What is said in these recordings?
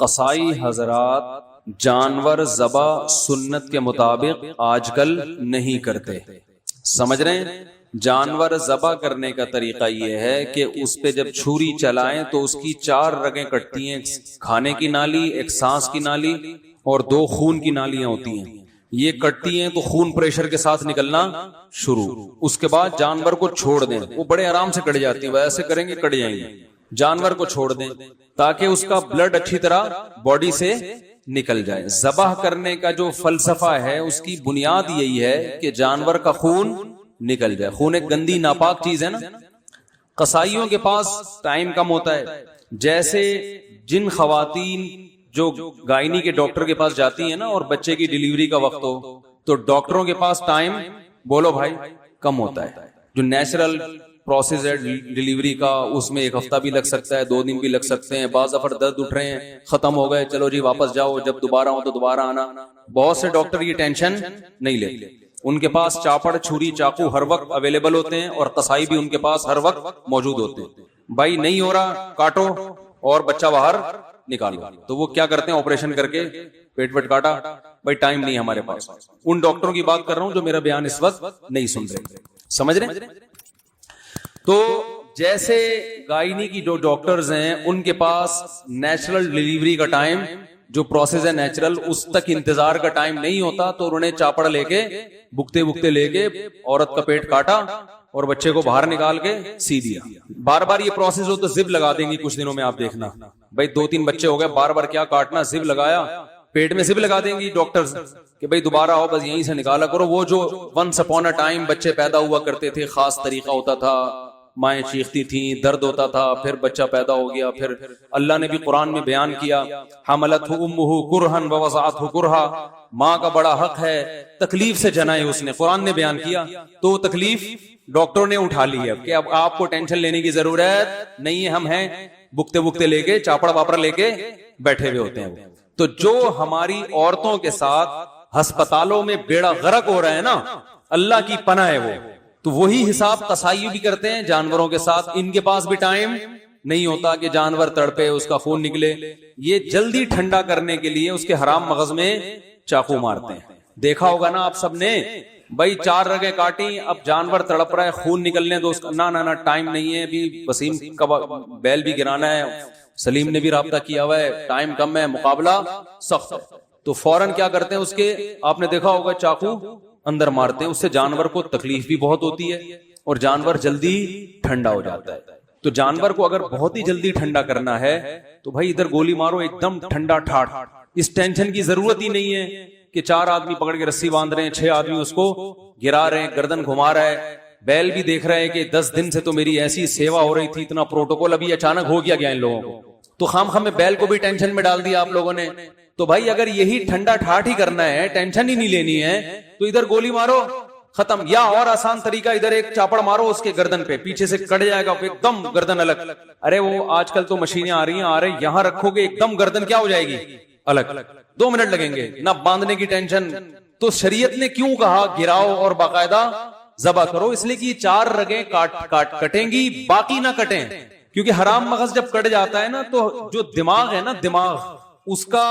قصائی حضرات جانور ذبح سنت کے مطابق آج کل نہیں کرتے. سمجھ رہے ہیں؟ جانور ذبح کرنے کا طریقہ یہ ہے کہ اس پہ جب چھری چلائیں تو اس کی 4 رگیں کٹتی ہیں، کھانے کی نالی، ایک سانس کی نالی اور 2 خون کی نالیاں ہوتی ہیں. یہ کٹتی ہیں تو خون پریشر کے ساتھ نکلنا شروع. اس کے بعد جانور کو چھوڑ دیں، وہ بڑے آرام سے کٹ جاتی ہے، ویسے کریں گے کٹ جائیں گے. جانور کو چھوڑ دیں تاکہ اس کا بلڈ اچھی طرح باڈی سے نکل جائے. ذبح کرنے کا جو فلسفہ ہے اس کی بنیاد یہی ہے کہ جانور کا خون نکل جائے. خون ایک گندی ناپاک چیز ہے نا. قصائیوں کے پاس ٹائم کم ہوتا ہے. جیسے جن خواتین جو گائنی کے ڈاکٹر کے پاس جاتی ہیں نا اور بچے کی ڈیلیوری کا وقت ہو تو ڈاکٹروں کے پاس ٹائم بولو بھائی کم ہوتا ہے. جو نیچرل پروسیس ہے ڈیلیوری کا اس میں 1 ہفتہ بھی لگ سکتا ہے، 2 دن بھی لگ سکتے ہیں. بعض دفعہ درد اٹھ رہے ہیں، ختم ہو گئے، چلو جی واپس جاؤ، جب دوبارہ ہو تو دوبارہ آنا. بہت سے ڈاکٹر یہ ٹینشن نہیں لیتے. ان کے پاس چاپڑ، چھری، چاقو ہر وقت اویلیبل ہوتے ہیں اور قصائی بھی ان کے پاس ہر وقت موجود ہوتے ہیں. بھائی نہیں ہو رہا کاٹو اور بچہ باہر نکالو. تو وہ کیا کرتے ہیں؟ آپریشن کر کے پیٹ ویٹ کاٹا. بھائی ٹائم نہیں ہے ہمارے پاس. ان ڈاکٹروں کی بات کر رہا ہوں جو میرا بیان اس وقت نہیں سن رہے. سمجھ رہے ہیں؟ تو جیسے گائنی کی جو ڈاکٹرز ہیں ان کے پاس نیچرل ڈیلیوری کا ٹائم، جو پروسیس ہے نیچرل، اس تک انتظار کا ٹائم نہیں ہوتا تو انہوں نے چاپڑ لے کے بکتے بکتے لے کے عورت کا پیٹ کاٹا اور بچے کو باہر نکال کے سی دیا. بار بار یہ پروسیس ہو تو زب لگا دیں گی کچھ دنوں میں. آپ دیکھنا بھائی 2-3 بچے ہو گئے، بار بار کیا کاٹنا، زب لگایا پیٹ میں، زب لگا دیں گی ڈاکٹرز کہ بھائی دوبارہ آؤ بس یہیں سے نکالا کرو. وہ جو ونس اپون اے ٹائم بچے پیدا ہوا کرتے تھے، خاص طریقہ ہوتا تھا، مائیں چیختی تھیں، درد ہوتا تھا، پھر بچہ پیدا ہو گیا. پھر اللہ نے بھی قرآن میں بیان کیا حملتہ امہ کرہا ووضعتہ کرہا، ماں کا بڑا حق ہے، تکلیف سے جنا ہے اس نے. قرآن نے بیان کیا تو تکلیف ڈاکٹروں نے اٹھا لی ہے کہ اب آپ کو ٹینشن لینے کی ضرورت نہیں ہے. ہم ہیں بکتے بکتے لے کے چاپڑ واپڑ لے کے بیٹھے ہوئے ہوتے ہیں. تو جو ہماری عورتوں کے ساتھ ہسپتالوں میں بیڑا غرق ہو رہا ہے نا، اللہ کی پناہ ہے وہ. تو وہی حساب قصائی بھی کرتے ہیں جانوروں کے ساتھ. ان کے پاس بھی ٹائم نہیں ہوتا کہ جانور تڑپے، اس کا خون نکلے. یہ جلدی ٹھنڈا کرنے کے لیے اس کے حرام مغز میں چاقو مارتے ہیں. دیکھا ہوگا نا آپ سب نے، بھائی 4 رگیں کاٹی، اب جانور تڑپ رہا ہے، خون نکلنے دو اس کا. نہ ٹائم نہیں ہے، ابھی وسیم کا بیل بھی گرانا ہے، سلیم نے بھی رابطہ کیا ہوا ہے، ٹائم کم ہے، مقابلہ سخت ہے. تو فوراً کیا کرتے ہیں، اس کے آپ نے دیکھا ہوگا چاقو اندر مارتے ہیں. اس سے جانور کو تکلیف بھی بہت ہوتی ہے اور جانور جلدی ٹھنڈا ہو جاتا ہے. تو جانور کو اگر بہت ہی جلدی ٹھنڈا کرنا ہے تو بھائی ادھر گولی مارو ایک دم ٹھنڈا ٹھاٹ. اس ٹینشن کی ضرورت ہی نہیں ہے کہ 4 آدمی پکڑ کے رسی باندھ رہے ہیں، 6 آدمی اس کو گرا رہے ہیں، گردن گھما رہا ہے. بیل بھی دیکھ رہا ہے کہ 10 دن سے تو میری ایسی سیوا ہو رہی تھی، اتنا پروٹوکول، ابھی اچانک ہو گیا ان لوگوں کو. تو خام میں بیل کو بھی ٹینشن میں ڈال دیا آپ لوگوں نے. تو بھائی اگر یہی ٹھنڈا ٹھاٹ ہی کرنا ہے، ٹینشن ہی نہیں لینی ہے، تو ادھر گولی مارو ختم. یا اور آسان طریقہ، ادھر ایک چاپڑ مارو اس کے گردن پہ، پیچھے سے کٹ جائے گا ایک دم گردن الگ. ارے وہ آج کل تو مشینیں آ رہی ہیں، یہاں رکھو گے ایک دم گردن کیا ہو جائے گی الگ. 2 منٹ لگیں گے، نہ باندھنے کی ٹینشن. تو شریعت نے کیوں کہا گراؤ اور باقاعدہ ذبح کرو؟ اس لیے کہ 4 رگیں کٹیں گی، باقی نہ کٹیں. کیونکہ حرام مغز جب کٹ جاتا ہے نا تو جو دماغ ہے نا، دماغ اس کا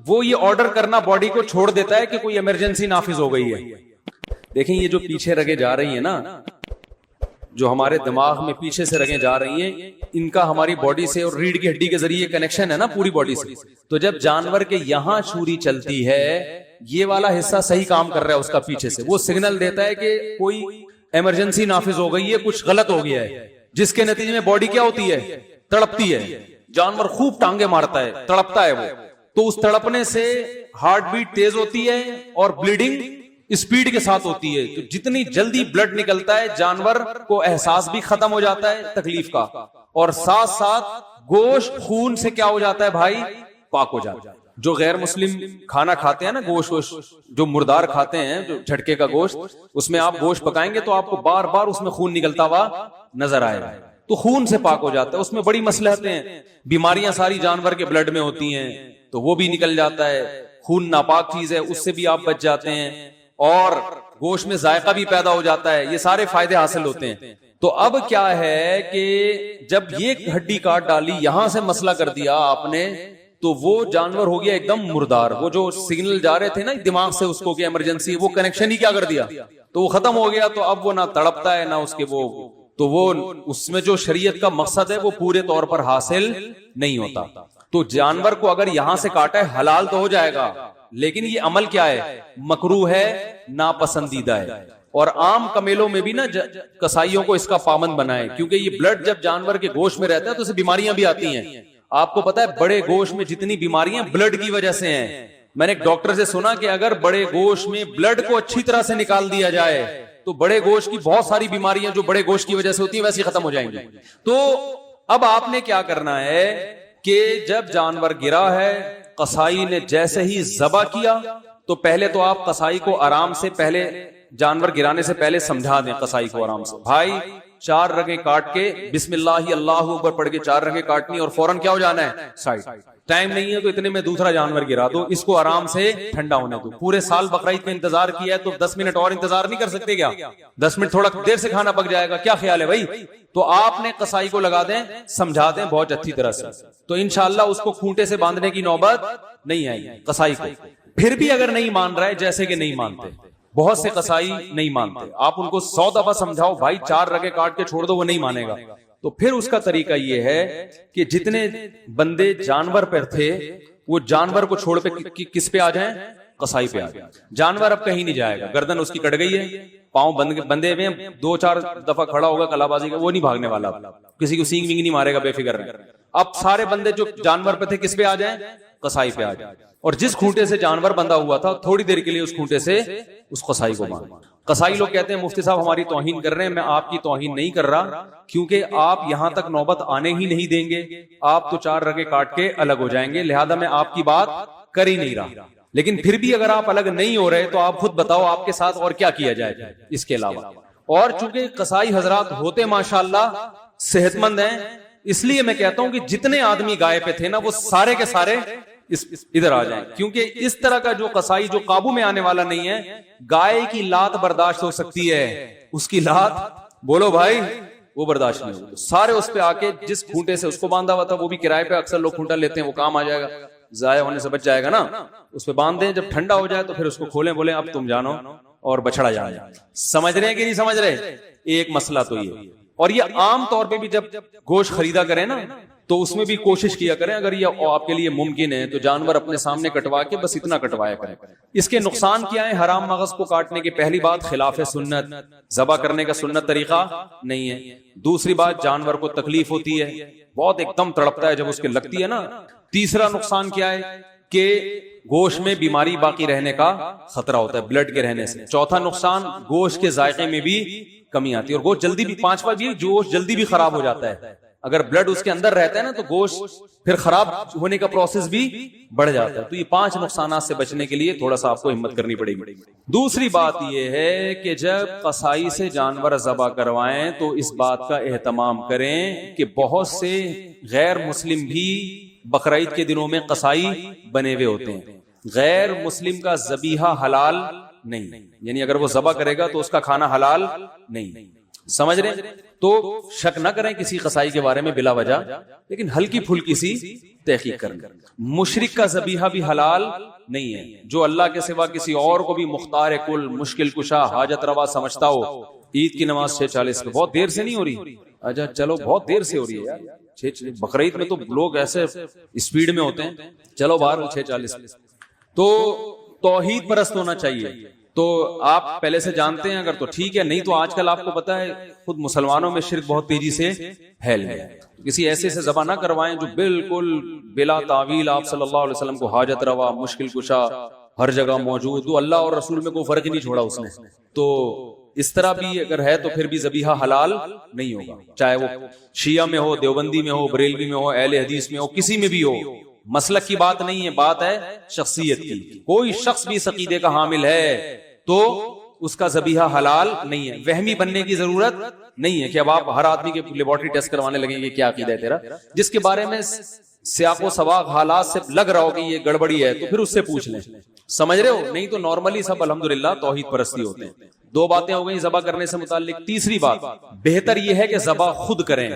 وہ یہ آرڈر کرنا باڈی کو چھوڑ دیتا ہے کہ کوئی ایمرجنسی نافذ ہو گئی ہے. دیکھیں یہ جو پیچھے رگیں جا رہی ہیں نا، جو ہمارے دماغ میں پیچھے سے رگیں جا رہی ہیں، ان کا ہماری باڈی سے اور ریڑھ کی ہڈی کے ذریعے کنیکشن ہے نا پوری باڈی سے. تو جب جانور کے یہاں چھری چلتی ہے، یہ والا حصہ صحیح کام کر رہا ہے اس کا پیچھے سے، وہ سگنل دیتا ہے کہ کوئی ایمرجنسی نافذ ہو گئی ہے، کچھ غلط ہو گیا ہے، جس کے نتیجے میں باڈی کیا ہوتی ہے؟ تڑپتی ہے. جانور خوب ٹانگے مارتا ہے، تڑپتا ہے وہ. تو اس تڑپنے سے ہارٹ بیٹ تیز ہوتی ہے اور بلیڈنگ اسپیڈ کے ساتھ ہوتی ہے. تو جتنی جلدی بلڈ نکلتا ہے جانور کو احساس بھی ختم ہو جاتا ہے تکلیف کا، اور ساتھ ساتھ گوشت خون سے کیا ہو جاتا ہے بھائی؟ پاک ہو جاتا ہے. جو غیر مسلم کھانا کھاتے ہیں نا، گوشت جو مردار کھاتے ہیں، جو جھٹکے کا گوشت، اس میں آپ گوشت پکائیں گے تو آپ کو بار بار اس میں خون نکلتا ہوا نظر آئے گا. تو خون سے پاک ہو جاتا ہے. اس میں بڑی مصلحتیں ہیں. بیماریاں ساری جانور کے بلڈ میں ہوتی ہیں تو وہ بھی نکل جاتا ہے. خون ناپاک چیز ہے، اس سے بھی آپ بچ جاتے ہیں، اور گوشت میں ذائقہ بھی پیدا ہو جاتا ہے. یہ سارے فائدے حاصل ہوتے ہیں. تو اب کیا ہے کہ جب یہ ہڈی کاٹ ڈالی، یہاں سے مسئلہ کر دیا آپ نے تو وہ جانور ہو گیا ایک دم مردار. وہ جو سگنل جا رہے تھے نا دماغ سے اس کو کہ ایمرجنسی, وہ کنیکشن ہی کیا کر دیا, تو وہ ختم ہو گیا. تو اب وہ نہ تڑپتا ہے نہ اس کے وہ, تو وہ اس میں جو شریعت کا مقصد ہے وہ پورے طور پر حاصل نہیں ہوتا. تو جانور کو اگر یہاں سے کاٹا ہے حلال تو ہو جائے گا, لیکن یہ عمل کیا ہے, مکروہ ہے, ناپسندیدہ ہے. اور عام کمیلوں میں بھی نا کسائیوں کو اس کا پابند بنائے, کیونکہ یہ بلڈ جب جانور کے گوشت میں رہتا ہے تو اسے بیماریاں بھی آتی ہیں. آپ کو پتا ہے بڑے گوشت میں جتنی بیماریاں بلڈ کی وجہ سے ہیں. میں نے ایک ڈاکٹر سے سنا کہ اگر بڑے گوشت میں بلڈ کو اچھی طرح سے نکال دیا جائے تو بڑے گوشت کی بہت ساری بیماریاں جو بڑے گوشت کی وجہ سے ہوتی ہیں ویسے ختم ہو جائیں گی. تو اب آپ نے کیا کرنا ہے کہ جب جانور گرا ہے, قصائی نے جیسے ہی ذبح کیا تو پہلے تو آپ قصائی کو آرام سے, پہلے جانور گرانے سے پہلے سمجھا دیں قصائی کو آرام سے, بھائی 4 رگیں کاٹ کے بسم اللہ اللہ اکبر پڑھ کے 4 رگیں کاٹنی اور فوراً کیا ہو جانا ہے سائڈ. ٹائم نہیں ہے تو اتنے میں دوسرا جانور گرا دو, اس کو آرام سے ٹھنڈا ہونے دو. پورے سال بقرعید کا انتظار کیا ہے تو 10 منٹ اور انتظار نہیں کر سکتے کیا؟ 10 منٹ تھوڑا دیر سے کھانا پک جائے گا, کیا خیال ہے بھائی؟ تو آپ نے قصائی کو لگا دیں, سمجھا دیں بہت اچھی طرح سے, تو انشاءاللہ اس کو کھونٹے سے باندھنے کی نوبت نہیں آئی قصائی کو. پھر بھی اگر نہیں مان رہا ہے, جیسے کہ نہیں مانتے, بہت سے قصائی نہیں مانتے, آپ ان کو 100 دفعہ سمجھاؤ بھائی 4 رگیں کاٹ کے چھوڑ دو, وہ نہیں مانے گا. تو پھر اس کا طریقہ یہ ہے کہ جتنے بندے جانور پر تھے وہ جانور کو چھوڑ پہ کس پہ آ جائیں, قصائی پہ آ جائیں. جانور اب کہیں نہیں جائے گا, گردن اس کی کٹ گئی ہے, پاؤں بندے ہوئے, 2-4 دفعہ کھڑا ہوگا کلا بازی کا, وہ نہیں بھاگنے والا, کسی کو سینگ وینگ نہیں مارے گا, بے فکر رہے. اب سارے بندے جو جانور پہ تھے کس پہ آ جائیں, قصائی پہ آ جائیں. اور جس کھونٹے سے جانور بندھا ہوا تھا تھوڑی دیر کے لیے اس کھونٹے سے اس قصائی کو باندھ. قصائی لوگ کہتے ہیں مفتی صاحب ہماری توہین کر رہے ہیں, میں آپ کی توہین نہیں کر رہا, کیونکہ آپ یہاں تک نوبت آنے ہی نہیں دیں گے, آپ تو 4 رگیں کاٹ کے الگ ہو جائیں گے, لہذا میں آپ کی بات کر ہی نہیں رہا. لیکن پھر بھی اگر آپ الگ نہیں ہو رہے تو آپ خود بتاؤ آپ کے ساتھ اور کیا کیا جائے اس کے علاوہ. اور چونکہ قصائی حضرات ہوتے ماشاءاللہ صحت مند ہیں, اس لیے میں کہتا ہوں کہ جتنے آدمی گائے پہ تھے نا وہ سارے کے سارے ادھر آ جائیں, کیونکہ اس طرح کا جو قصائی جو قابو میں آنے والا نہیں ہے, گائے کی لات برداشت ہو سکتی ہے, اس کی لات بولو بھائی وہ برداشت نہیں ہوگی. سارے اس پہ آ کے جس کھونٹے سے اس کو باندھا ہوا تھا, وہ بھی کرائے پہ اکثر لوگ کھونٹا لیتے ہیں, وہ کام آ جائے گا, ضائع ہونے سے بچ جائے گا نا, اس پہ باندھ دیں, جب ٹھنڈا ہو جائے تو پھر اس کو کھولیں, بولیں اب تم جانو اور بچڑا جائے. سمجھ رہے ہیں کہ نہیں سمجھ رہے؟ ایک مسئلہ تو یہ. اور یہ عام طور پہ بھی جب گوشت خریدا کریں نا تو اس میں بھی کوشش کیا کریں, اگر یہ آپ کے لیے ممکن ہے تو جانور اپنے سامنے کٹوا کے بس اتنا کٹوایا کریں. اس کے نقصان کیا ہے؟ حرام مغز کو کاٹنے کی پہلی بات خلاف سنت, ذبح کرنے کا سنت طریقہ نہیں ہے. دوسری بات جانور کو تکلیف ہوتی ہے, بہت ایک دم تڑپتا ہے جب اس کے لگتی ہے نا. تیسرا نقصان کیا ہے کہ گوشت میں بیماری باقی رہنے کا خطرہ ہوتا ہے بلڈ کے رہنے سے. چوتھا نقصان گوشت کے ذائقے میں بھی کمی آتی ہے, اور گوشت جلدی بھی, پانچواں بھی گوشت جلدی بھی خراب ہو جاتا ہے. اگر بلڈ اس کے اندر رہتا ہے نا تو گوشت پھر خراب ہونے کا پروسیس بھی بڑھ جاتا ہے. تو یہ 5 نقصانات سے بچنے کے لیے تھوڑا سا آپ کو ہمت کرنی پڑے گی. دوسری بات یہ ہے کہ جب قصائی سے جانور ذبح کروائیں تو اس بات کا اہتمام کریں کہ بہت سے غیر مسلم بھی بقرعید کے دنوں میں قصائی بنے ہوئے ہوتے ہیں. غیر مسلم کا ذبیحہ حلال نہیں, یعنی اگر وہ ذبح کرے گا تو اس کا کھانا حلال نہیں. سمجھ رہے ہیں؟ تو شک نہ کریں کسی قصائی کے بارے میں بلا وجہ, لیکن ہلکی پھلکی سی تحقیق کریں. مشرک کا ذبیحہ بھی حلال نہیں ہے, جو اللہ کے سوا کسی اور کو بھی مختار کل, مشکل کشا, حاجت روا سمجھتا ہو. عید کی نماز 6:40 پہ, بہت دیر سے نہیں ہو رہی, اچھا چلو بہت دیر سے ہو رہی ہے یار, بقرعید میں تو لوگ ایسے اسپیڈ میں ہوتے ہیں, چلو باہر 6:40. تو توحید پرست ہونا چاہیے. تو آپ پہلے سے جانتے ہیں اگر تو ٹھیک ہے, نہیں تو آج کل آپ کو پتا ہے خود مسلمانوں میں شرک بہت تیزی سے پھیل گیا. کسی ایسے سے ذبح نہ کروائیں جو بالکل بلا تعویل آپ صلی اللہ علیہ وسلم کو حاجت روا, مشکل کشا, ہر جگہ موجود, تو اللہ اور رسول میں کوئی فرق نہیں چھوڑا اس نے. تو اس طرح بھی اگر ہے تو پھر بھی ذبیحہ حلال نہیں ہوگا, چاہے وہ شیعہ میں ہو, دیوبندی میں ہو, بریلوی میں ہو, اہل حدیث میں ہو, کسی میں بھی ہو. مسلک کی بات نہیں ہے, بات ہے شخصیت کی. کوئی شخص بھی اس عقیدے کا حامل ہے تو اس کا ذبیحہ حلال نہیں ہے. وہمی بننے کی ضرورت نہیں ہے کہ اب آپ ہر آدمی کے لیبارٹری ٹیسٹ کروانے لگیں گے کیا عقیدہ ہے تیرا, جس کے بارے میں سیاق و سواق حالات سے لگ رہا ہو کہ یہ گڑبڑی ہے تو پھر اس سے پوچھ لیں. سمجھ رہے ہو؟ نہیں تو نارملی سب الحمدللہ توحید پرستی ہوتے ہیں. 2 باتیں ہو گئی ذبح کرنے سے متعلق. تیسری بات, بہتر یہ ہے کہ ذبح خود کریں,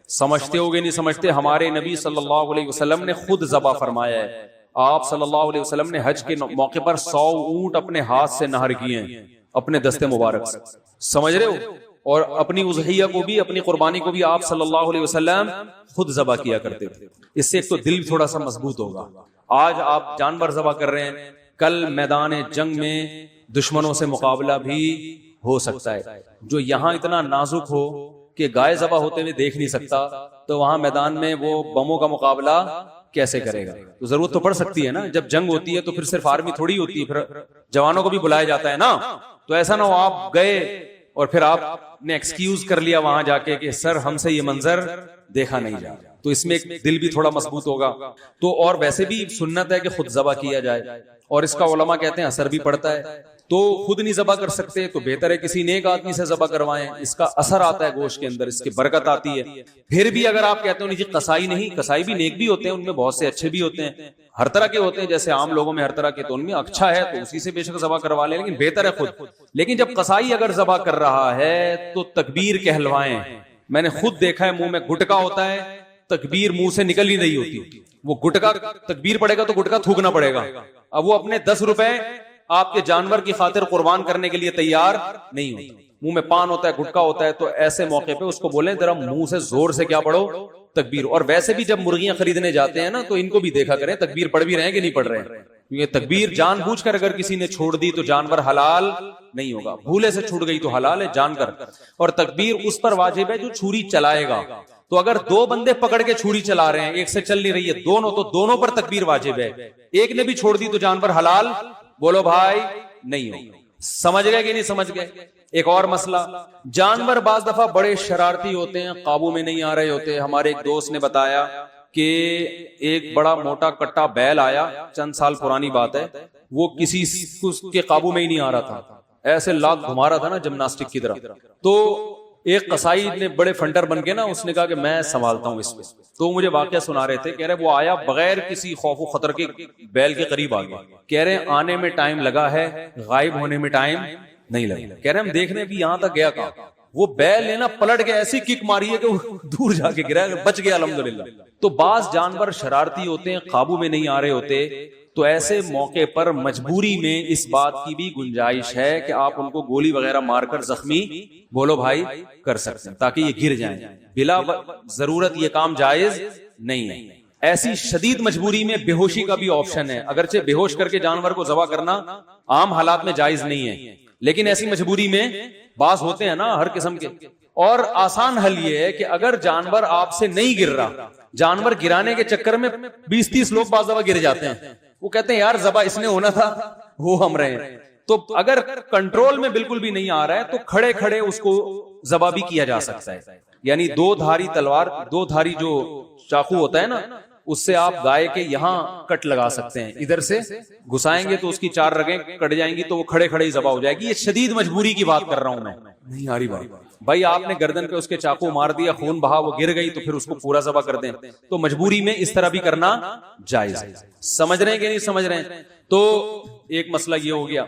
سمجھتے ہوگے نہیں سمجھتے، ہمارے نبی صلی اللہ علیہ وسلم نے خود ذبح فرمایا ہے. آپ صلی اللہ علیہ وسلم نے حج کے موقع پر 100 اونٹ اپنے ہاتھ سے نہر کیے ہیں اپنے دستے مبارک سے. سمجھ رہے ہو؟ اور اپنی اضحیہ کو بھی، اپنی قربانی کو بھی آپ صلی اللہ علیہ وسلم خود ذبح کیا کرتے تھے. اس سے ایک تو دل تھوڑا سا مضبوط ہوگا. آج آپ جانور ذبح کر رہے ہیں، کل میدان جنگ میں دشمنوں سے مقابلہ بھی ہو سکتا ہے. جو یہاں اتنا نازک ہو کہ گائے ذبح ہوتے ہوئے دیکھ نہیں سکتا، تو وہاں میدان میں وہ بموں کا مقابلہ کیسے کرے گا؟ تو ضرورت تو پڑ سکتی ہے نا. جب جنگ ہوتی ہے تو پھر صرف آرمی تھوڑی ہوتی ہے، پھر جوانوں کو بھی بلایا جاتا ہے نا. تو ایسا نہ ہو آپ گئے اور پھر آپ نے ایکسکیوز کر لیا وہاں جا کے کہ سر ہم سے یہ منظر دیکھا نہیں جا. تو اس میں ایک دل بھی تھوڑا مضبوط ہوگا. تو اور ویسے بھی سنت ہے کہ خود ذبح کیا جائے، اور اس کا علماء کہتے ہیں اثر بھی پڑتا ہے. تو خود نہیں ذبح کر سکتے تو بہتر ہے کسی نیک آدمی سے ذبح کروائیں. اس کا اثر آتا ہے گوشت کے اندر، اس کی برکت آتی ہے. پھر بھی اگر آپ کہتے ہو نہیں قصائی نہیں، قصائی بھی نیک بھی ہوتے ہیں، ان میں بہت سے اچھے بھی ہوتے ہیں، ہر طرح کے ہوتے ہیں، جیسے عام لوگوں میں ہر طرح کے، تو ان میں اچھا ہے تو اسی سے بے شک ذبح کروا لیں، لیکن بہتر ہے خود. لیکن جب قصائی اگر ذبح کر رہا ہے تو تکبیر کہلوائیں. میں نے خود دیکھا ہے منہ میں گٹکا ہوتا ہے، تکبیر منہ سے نکل ہی نہیں ہوتی. وہ گٹکا تکبیر پڑے گا تو گٹکا تھوکنا پڑے گا. اب وہ اپنے 10 روپے آپ کے جانور کی خاطر قربان کرنے کے لیے تیار نہیں ہوتا. منہ میں پان ہوتا ہے، گٹکا ہوتا ہے، تو ایسے موقع پہ اس کو بولیں ذرا منہ سے زور سے کیا پڑھو، تکبیر. اور ویسے بھی جب مرغیاں خریدنے جاتے ہیں نا تو ان کو بھی دیکھا کریں تکبیر پڑھ بھی رہے ہیں کہ نہیں پڑھ رہے ہیں. کیونکہ تکبیر جان بوجھ کر اگر کسی نے چھوڑ دی تو جانور حلال نہیں ہوگا. بھولے سے چھوٹ گئی تو حلال ہے جان کر. اور تکبیر اس پر واجب ہے جو چھری چلائے گا. تو اگر 2 بندے پکڑ کے چھری چلا رہے ہیں، ایک سے چل نہیں رہی ہے، دونوں، تو دونوں پر تکبیر واجب ہے. ایک نے بھی چھوڑ دی تو جانور حلال بولو بھائی نہیں ہو. سمجھ گئے کہ نہیں سمجھ گئے؟ ایک اور مسئلہ، جانور بعض دفعہ بڑے شرارتی ہوتے ہیں، قابو میں نہیں آ رہے ہوتے. ہمارے ایک دوست نے بتایا کہ ایک بڑا موٹا کٹا بیل آیا، چند سال پرانی بات ہے، وہ کسی کے قابو میں ہی نہیں آ رہا تھا، ایسے لاکھ گھما رہا تھا نا جمناسٹک کی طرح. تو ایک قصائی نے بڑے فنٹر بن کے نا اس نے کہا کہ میں سنبھالتا ہوں اس کو. تو مجھے واقعہ سنا رہے تھے، کہہ رہے وہ آیا بغیر کسی خوف و خطر کے بیل کے قریب آ گیا. کہہ رہے آنے میں ٹائم لگا ہے، غائب ہونے میں ٹائم نہیں لگا. کہہ رہے ہم دیکھنے بھی یہاں تک گیا کہاں، وہ بیل نے نا پلٹ کے ایسی کک ماری ہے کہ وہ دور جا کے گرا، بچ گیا الحمدللہ. تو بعض جانور شرارتی ہوتے ہیں، قابو میں نہیں آ رہے ہوتے، تو ایسے موقع پر مجبوری میں اس بات کی بھی گنجائش ہے کہ آپ ان کو گولی وغیرہ مار کر زخمی بولو بھائی کر سکتے ہیں تاکہ یہ گر جائیں. بلا ضرورت یہ کام جائز نہیں ہے. ایسی شدید مجبوری میں بے ہوشی کا بھی آپشن ہے، اگرچہ بے ہوش کر کے جانور کو ذبح کرنا عام حالات میں جائز نہیں ہے، لیکن ایسی مجبوری میں بعض ہوتے ہیں نا ہر قسم کے. اور آسان حل یہ ہے کہ اگر جانور آپ سے نہیں گر رہا، جانور گرانے کے چکر میں 20-30 لوگ بعض دفعہ گر جاتے ہیں، وہ کہتے ہیں یار ذبح اس نے ہونا تھا، وہ ہم رہے ہیں. تو اگر کنٹرول میں بالکل بھی نہیں آ رہا ہے تو کھڑے کھڑے اس کو ذبح بھی کیا جا سکتا ہے. یعنی 2 دھاری تلوار، 2 دھاری جو چاقو ہوتا ہے نا، اس سے آپ گائے کے یہاں کٹ لگا سکتے ہیں، ادھر سے گھسائیں گے تو اس کی 4 رگیں کٹ جائیں گی، تو وہ کھڑے کھڑے ہی ذبح ہو جائے گی. یہ شدید مجبوری کی بات کر رہا ہوں میں، نہیں آ رہی بات. بھائی آپ نے گردن پہ اس کے چاقو مار دیا، خون بہا، وہ گر گئی، تو پھر اس کو پورا ذبح کر دیں. تو مجبوری میں اس طرح بھی کرنا جائز ہے. سمجھ رہے ہیں کہ نہیں سمجھ رہے ہیں؟ تو ایک مسئلہ یہ ہو گیا.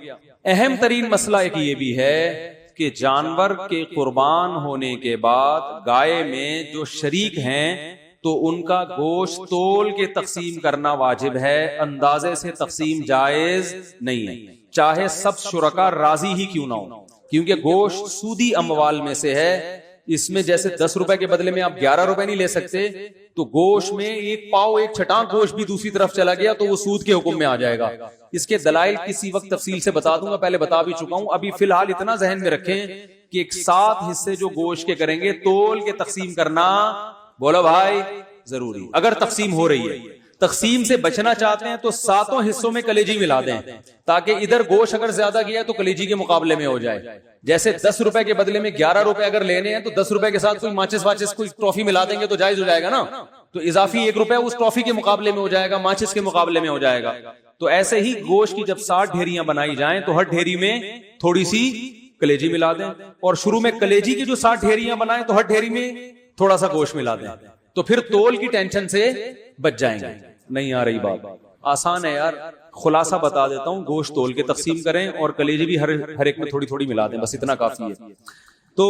اہم ترین مسئلہ ایک یہ بھی ہے کہ جانور کے قربان ہونے کے بعد گائے میں جو شریک ہیں تو ان کا گوشت تول کے تقسیم کرنا واجب ہے، اندازے سے تقسیم جائز نہیں ہے، چاہے سب شرکا راضی ہی کیوں نہ ہو. کیونکہ گوشت سودی اموال میں سے ہے. اس میں جیسے 10 روپے کے بدلے میں آپ 11 روپے نہیں لے سکتے، تو گوشت میں ایک پاؤ، ایک چھٹان گوشت بھی دوسری طرف چلا گیا تو وہ سود کے حکم میں آ جائے گا. اس کے دلائل کسی وقت تفصیل سے بتا دوں گا، پہلے بتا بھی چکا ہوں. ابھی فی الحال اتنا ذہن میں رکھیں کہ ایک 7 حصے جو گوشت کے کریں گے، تول کے تقسیم کرنا بولو بھائی ضروری. اگر تقسیم ہو رہی ہے، تقسیم سے بچنا چاہتے ہیں تو 7 حصوں میں کلیجی ملا دیں، تاکہ ادھر گوشت اگر زیادہ گیا تو کلیجی کے مقابلے میں ہو جائے. جیسے 10 روپے کے بدلے میں 11 روپے اگر لینے ہیں تو 10 روپے کے ساتھ کوئی ماچس واچس کوئی ٹرافی ملا دیں گے تو جائز ہو جائے گا نا. تو اضافی 1 روپے اس ٹرافی کے مقابلے میں ہو جائے گا، ماچس کے مقابلے میں ہو جائے گا. تو ایسے ہی گوشت کی جب 60 ڈھیریاں بنائی جائیں تو ہر ڈھیری میں تھوڑی سی کلیجی ملا دیں، اور شروع میں کلیجی کی جو 60 ڈھیریاں بنائیں تو ہر ڈھیری میں تھوڑا سا گوشت ملا دیں، تو پھر تول کی ٹینشن سے بچ جائیں گے. نہیں آ رہی بات؟ آسان ہے یار، خلاصہ بتا دیتا ہوں. گوشت تول کے تقسیم کریں اور کلیجی بھی ہر ایک میں تھوڑی تھوڑی ملا دیں، بس اتنا کافی ہے. تو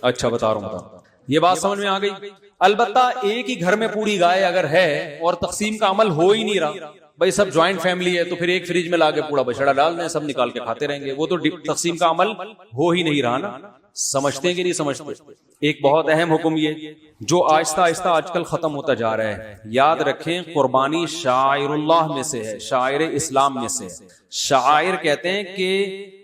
اچھا بتا رہا ہوں. یہ بات سمجھ میں آ گئی؟ البتہ ایک ہی گھر میں پوری گائے اگر ہے اور تقسیم کا عمل ہو ہی نہیں رہا، بھائی سب جوائنٹ فیملی ہے تو پھر ایک فریج میں لا کے پورا بچڑا ڈال دیں، سب نکال کے کھاتے رہیں گے، وہ تو تقسیم کا عمل ہو ہی نہیں رہا نا۔ سمجھتے ہیں کہ نہیں سمجھتے؟ ایک بہت اہم حکم یہ جو آہستہ آہستہ آج کل ختم ہوتا جا رہا ہے، یاد رکھیں قربانی شاعر اللہ میں سے ہے، شاعر اسلام میں سے ہے۔ شاعر کہتے ہیں کہ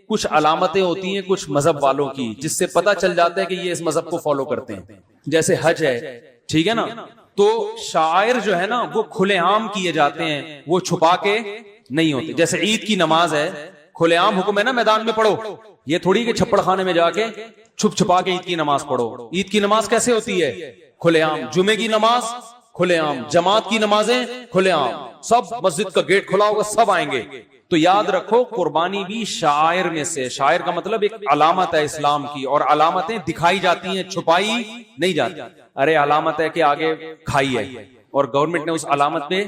کچھ علامتیں ہوتی ہیں کچھ مذہب والوں کی جس سے پتہ چل جاتا ہے کہ یہ اس مذہب کو فالو کرتے ہیں، جیسے حج ہے، ٹھیک ہے نا؟ تو شاعر جو ہے نا وہ کھلے عام کیے جاتے ہیں، وہ چھپا کے نہیں ہوتے۔ جیسے عید کی نماز ہے، کھلے عام حکم ہے نا میدان میں پڑھو، یہ تھوڑی کہ چھپڑ خانے میں جا کے چھپ چھپا کے عید کی نماز پڑھو۔ عید کی نماز کیسے ہوتی ہے؟ کھلے عام۔ جمعے کی نماز کھلے عام، جماعت کی نمازیں کھلے عام، سب مسجد کا گیٹ کھلا ہوگا، سب آئیں گے۔ تو یاد رکھو قربانی بھی شاعر میں سے، شاعر کا مطلب ایک علامت ہے اسلام کی، اور علامتیں دکھائی جاتی ہیں، چھپائی نہیں جاتی۔ ارے علامت ہے کہ آگے کھائی ہے اور گورنمنٹ نے اس علامت پہ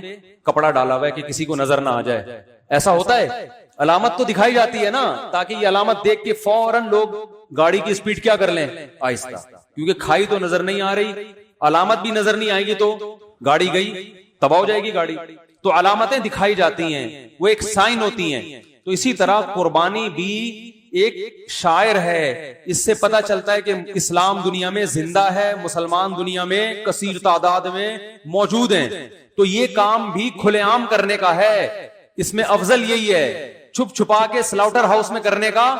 کپڑا ڈالا ہوا ہے کہ کسی کو نظر نہ آ جائے، ایسا ہوتا ہے؟ علامت تو دکھائی جاتی ہے نا، تاکہ یہ علامت دیکھ کے فوراً لوگ گاڑی کی سپیڈ کیا کر لیں؟ آہستہ، کیونکہ کھائی تو نظر نہیں آ رہی، علامت بھی نظر نہیں آئے گی تو گاڑی گئی، تباہ ہو جائے گی گاڑی۔ تو علامتیں دکھائی جاتی ہیں، وہ ایک سائن ہوتی ہیں۔ تو اسی طرح قربانی بھی ایک شاعر ہے، اس سے پتہ چلتا ہے کہ اسلام دنیا میں زندہ ہے، مسلمان دنیا میں کثیر تعداد میں موجود ہیں۔ تو یہ کام بھی کھلے عام کرنے کا ہے، اس میں افضل یہی ہے، چھپ چھپا کے سلاؤٹر ہاؤس میں کرنے کا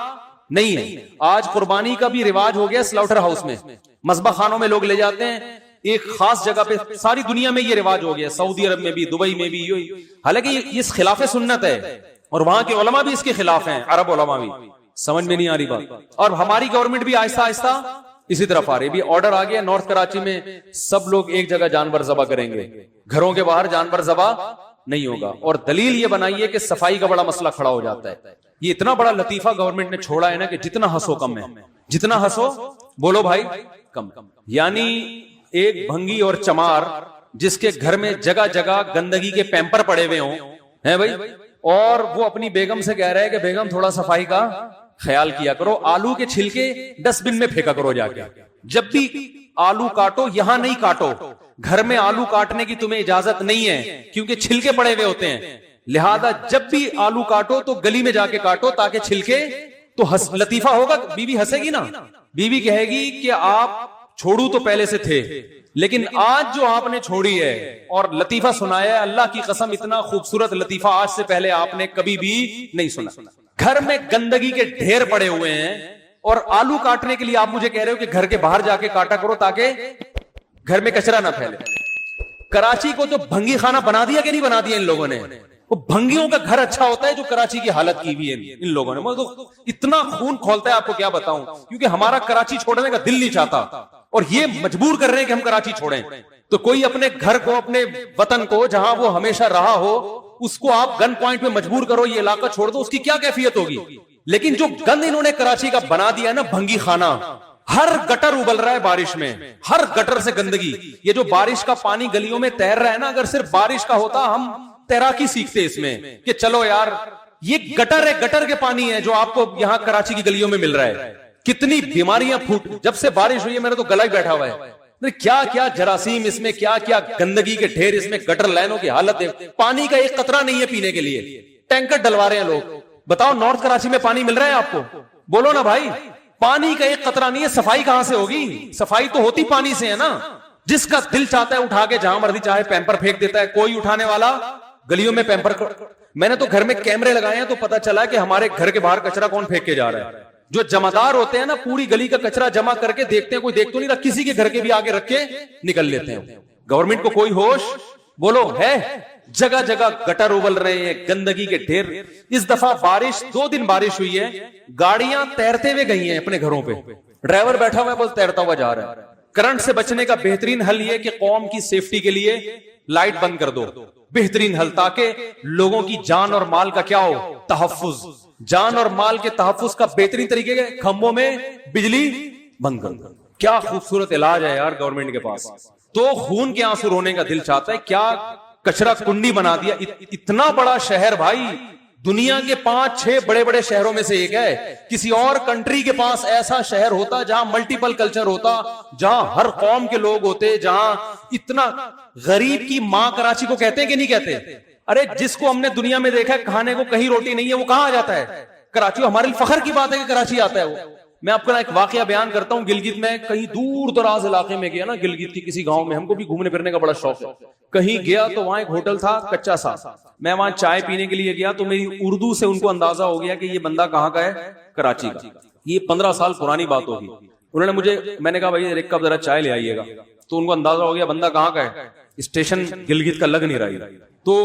نہیں ہے۔ آج قربانی کا بھی رواج ہو گیا سلاؤٹر ہاؤس میں، مذبح خانوں میں لوگ لے جاتے ہیں، ایک خاص جگہ پہ، ساری دنیا میں یہ رواج ہو گیا، سعودی عرب میں بھی، دبئی میں بھی، حالانکہ یہ خلاف سنت ہے، اور وہاں کے علماء بھی اس کے خلاف ہیں، عرب علماء بھی۔ سمجھ میں نہیں آ رہی بات؟ اور ہماری گورنمنٹ بھی آہستہ آہستہ اسی طرف آ رہی، بھی آرڈر آ گیا نارتھ کراچی میں سب لوگ ایک جگہ جانور ذبح کریں گے، گھروں کے باہر جانور ذبح نہیں ہوگا۔ اور دلیل یہ بنائی ہے کہ صفائی کا بڑا مسئلہ کھڑا ہو جاتا ہے۔ یہ اتنا بڑا لطیفہ گورنمنٹ نے چھوڑا ہے نا کہ جتنا ہنسو کم ہے، جتنا ہنسو بولو بھائی کم۔ یعنی ایک بھنگی اور چمار جس کے گھر میں جگہ جگہ گندگی کے پیمپر پڑے ہوئے ہوں ہیں بھائی، اور وہ اپنی بیگم سے کہہ رہا ہے کہ بیگم تھوڑا صفائی کا خیال کیا کرو، آلو کے چھلکے ڈسٹ بن میں پھینکا کرو جا کے، جب بھی آلو کاٹو یہاں نہیں کاٹو، گھر میں آلو کاٹنے کی تمہیں اجازت نہیں ہے کیونکہ چھلکے پڑے ہوئے ہوتے ہیں، لہذا جب بھی آلو کاٹو تو گلی میں جا کے کاٹو تاکہ چھلکے تو لطیفہ ہوگا۔ بیوی ہنسے گی نا، بیوی کہے گی کہ آپ چھوڑو تو پہلے سے تھے، لیکن آج جو آپ نے چھوڑی ہے اور لطیفہ سنایا ہے، اللہ کی قسم اتنا خوبصورت لطیفہ آج سے پہلے آپ نے کبھی بھی نہیں سنا۔ گھر میں گندگی کے ڈھیر پڑے ہوئے ہیں اور آلو کاٹنے کے لیے آپ مجھے کہہ رہے ہو کہ گھر کے باہر جا کے کاٹا کرو تاکہ گھر میں کچرا نہ پھیلے۔ کراچی کو تو بھنگی خانہ بنا دیا کہ نہیں بنا دیا ان لوگوں نے؟ وہ بھنگیوں کا گھر اچھا ہوتا ہے جو کراچی کی حالت کی بھی ہے ان لوگوں نے، اتنا خون کھولتا ہے آپ کو کیا بتاؤں، کیونکہ ہمارا کراچی چھوڑنے کا دل نہیں چاہتا اور یہ مجبور کر رہے ہیں کہ ہم کراچی چھوڑیں۔ تو کوئی اپنے گھر کو، اپنے وطن کو جہاں وہ ہمیشہ رہا ہو، اس کو آپ گن پوائنٹ میں مجبور کرو یہ علاقہ چھوڑ دو، اس کی کیا کیفیت ہوگی؟ لیکن جو گند انہوں نے کراچی کا بنا دیا ہے نا بھنگی خانہ، ہر گٹر ابل رہا ہے بارش میں، ہر گٹر سے گندگی، یہ جو بارش کا پانی گلیوں میں تیر رہا ہے نا، اگر صرف بارش کا ہوتا ہم تیراکی سیکھتے اس میں کہ چلو یار یہ گٹر ہے، گٹر کے پانی ہے جو آپ کو یہاں کراچی کی گلیوں میں مل رہا ہے۔ کتنی بیماریاں پھوٹ، جب سے بارش ہوئی ہے میرا تو گلا ہی بیٹھا ہوا ہے، کیا کیا جراثیم اس میں، کیا کیا گندگی کے ڈھیر اس میں، گٹر لائنوں کی حالت ہے، پانی کا ایک قطرہ نہیں ہے پینے کے لیے، ٹینکر ڈلوا رہے ہیں لوگ۔ بتاؤ نارتھ کراچی میں پانی مل رہا ہے آپ کو؟ بولو نا بھائی، پانی کا ایک قطرہ نہیں ہے، صفائی کہاں سے ہوگی؟ صفائی تو ہوتی پانی سے ہے نا۔ جس کا دل چاہتا ہے اٹھا کے جہاں مرضی چاہے پیمپر پھینک دیتا ہے، کوئی اٹھانے والا گلیوں میں پیمپر۔ میں نے تو گھر میں کیمرے لگائے ہیں تو پتا چلا کہ ہمارے گھر کے باہر کچرا کون پھینک کے جا رہا ہے۔ جو جمعدار ہوتے ہیں نا پوری گلی کا کچرا جمع کر کے دیکھتے ہیں، کوئی دیکھ تو نہیں رہا، کسی کے گھر کے بھی آگے رکھ کے نکل لیتے ہیں۔ گورنمنٹ کو کوئی ہوش بولو ہے؟ جگہ جگہ گٹر ابل رہے ہیں، گندگی کے ڈھیر۔ اس دفعہ بارش 2 دن بارش ہوئی ہے، گاڑیاں تیرتے ہوئے گئی ہیں اپنے گھروں پہ، ڈرائیور بیٹھا ہوا ہے بس تیرتا ہوا جا رہا ہے۔ کرنٹ سے بچنے کا بہترین حل یہ کہ قوم کی سیفٹی کے لیے لائٹ بند کر دو، بہترین حل، تاکہ لوگوں کی جان اور مال کا کیا ہو؟ تحفظ۔ جان اور مال کے تحفظ کا بہترین طریقے کے کھمبوں میں بجلی بند کر دو۔ کیا خوبصورت علاج ہے یار گورنمنٹ کے پاس۔ تو خون کے آنسو رونے کا دل چاہتا ہے، کیا کچرا کنڈی بنا دیا۔ اتنا بڑا شہر بھائی، دنیا کے 5-6 بڑے بڑے شہروں میں سے ایک ہے. کسی اور کنٹری کے پاس ایسا شہر ہوتا جہاں ملٹیپل کلچر ہوتا, جہاں ہر قوم کے لوگ ہوتے, جہاں اتنا غریب کی ماں کراچی کو کہتے ہیں کہ نہیں کہتے؟ ارے جس کو ہم نے دنیا میں دیکھا ہے کھانے کو کہیں روٹی نہیں ہے, وہ کہاں آ جاتا ہے؟ کراچی. ہمارے لیے فخر کی بات ہے کہ کراچی آتا ہے وہ. میں آپ کو ایک واقعہ بیان کرتا ہوں. گلگت میں کہیں دور دراز علاقے میں گیا نا, گلگت کی کسی گاؤں میں. ہم کو بھی گھومنے پھرنے کا بڑا شوق ہے. کہیں گیا تو وہاں ایک ہوٹل تھا کچا سا. میں وہاں چائے پینے کے لیے گیا تو میری اردو سے ان کو اندازہ ہو گیا کہ یہ بندہ کہاں کا ہے, کراچی کا. یہ 15 سال پرانی بات ہوگی. انہوں نے مجھے, میں نے کہا بھائی ایک کپ ذرا چائے لے آئیے گا. تو ان کو اندازہ ہو گیا بندہ کہاں کا ہے, اسٹیشن گلگت کا لگ نہیں رہا. تو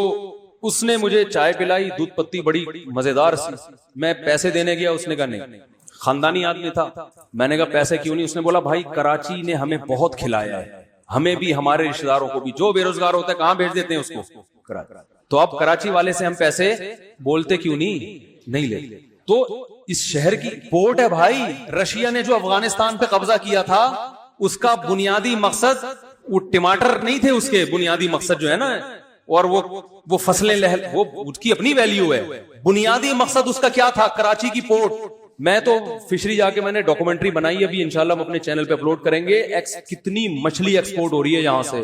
اس نے مجھے چائے پلائی, دودھ پتی بڑی مزیدار سی. میں پیسے دینے گیا, اس نے کہا نہیں. خاندانی آدمی تھا. میں نے کہا پیسے کیوں نہیں؟ اس نے بولا بھائی کراچی نے ہمیں بہت کھلایا ہے, ہمیں بھی ہمارے رشتہ داروں کو بھی. جو بے روزگار ہوتا ہے کہاں بھیج دیتے ہیں اس کو؟ تو اب کراچی والے سے ہم پیسے بولتے کیوں نہیں لیتے؟ تو اس شہر کی پورٹ ہے بھائی. رشیا نے جو افغانستان پہ قبضہ کیا تھا اس کا بنیادی مقصد وہ ٹماٹر نہیں تھے, اس کے بنیادی مقصد جو ہے نا, اور وہ فصلیں وہ اس کی اپنی ویلیو ہے. بنیادی مقصد اس کا کیا تھا؟ کراچی کی پورٹ. میں تو فشری جا کے میں نے ڈاکومنٹری بنائی, ابھی انشاءاللہ ہم اپنے چینل پہ اپلوڈ کریں گے. کتنی مچھلی ایکسپورٹ ہو رہی ہے یہاں سے,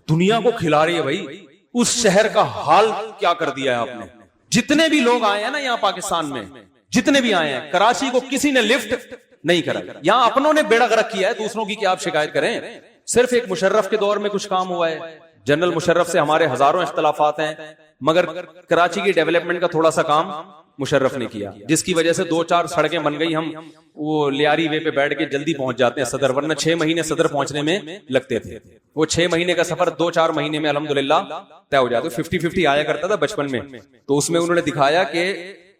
دنیا کو کھلا رہی ہے بھائی. اس شہر کا حال کیا کر دیا ہے آپ نے. جتنے بھی لوگ آئے ہیں نا یہاں پاکستان میں, جتنے بھی آئے ہیں, کراچی کو کسی نے لفٹ نہیں کرا. یہاں اپنوں نے بیڑا غرق کیا ہے, دوسروں کی کیا آپ شکایت کریں. صرف ایک مشرف کے دور میں کچھ کام ہوا ہے. جنرل مشرف سے ہمارے ہزاروں اختلافات ہیں, مگر کراچی کی ڈیولپمنٹ کا تھوڑا سا کام مشرف نے کیا, جس کی وجہ سے 2-4 سڑکیں بن گئی. ہم وہ لیاری وے پہ بیٹھ کے جلدی پہنچ جاتے ہیں صدر, ورنہ 6 مہینے صدر پہنچنے میں لگتے تھے. وہ 6 مہینے کا سفر 2-4 مہینے میں الحمدللہ طے ہو جاتا. 50-50 آیا کرتا تھا بچپن میں. تو اس میں انہوں نے دکھایا کہ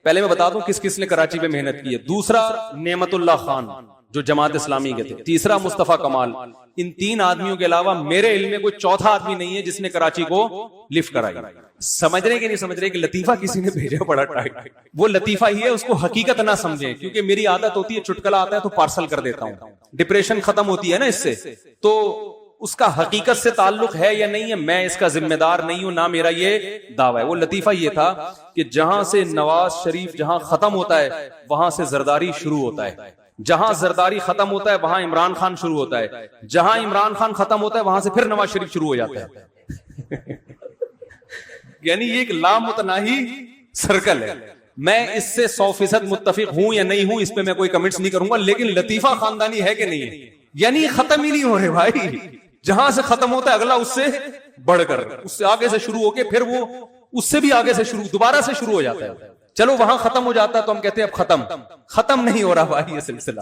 پہلے میں بتا دوں کس کس نے کراچی پہ محنت کی ہے. دوسرا نعمت اللہ خان جو جماعت اسلامی کے تھے. تیسرا مصطفیٰ کمال. ان 3 آدمیوں کے علاوہ میرے علم میں کوئی چوتھا آدمی نہیں ہے جس نے کراچی کو لفٹ کرائی. سمجھ رہے کہ نہیں سمجھ رہے کہ لطیفہ کسی نے بھیجا بڑا ٹائٹ. وہ لطیفہ ہی ہے, اس کو حقیقت نہ سمجھیں, کیونکہ میری عادت ہوتی ہے چٹکلا آتا ہے تو پارسل کر دیتا ہوں. ڈپریشن ختم ہوتی ہے نا اس سے. تو اس کا حقیقت سے تعلق ہے یا نہیں ہے میں اس کا ذمہ دار نہیں ہوں, نہ میرا یہ دعویٰ ہے. وہ لطیفہ یہ تھا کہ جہاں سے نواز شریف جہاں ختم ہوتا ہے وہاں سے زرداری شروع ہوتا ہے, جہاں زرداری ختم ہوتا ہے وہاں عمران خان شروع ہوتا ہے, جہاں عمران خان ختم ہوتا ہے وہاں سے پھر نواز شریف شروع ہو جاتا ہے. یعنی یہ ایک لامتناہی سرکل ہے. میں اس سے 100% متفق ہوں یا نہیں ہوں اس پہ میں کوئی کمنٹس نہیں کروں گا, لیکن لطیفہ خاندانی ہے کہ نہیں ہے, یعنی ختم ہی نہیں ہو رہے بھائی. جہاں سے ختم ہوتا ہے اگلا اس سے بڑھ کر, اس سے آگے سے شروع ہو کے پھر وہ اس سے بھی آگے سے شروع, دوبارہ سے شروع ہو جاتا ہے. چلو وہاں ختم ہو جاتا ہے تو ہم کہتے ہیں اب ختم نہیں ہو رہا بھائی یہ سلسلہ.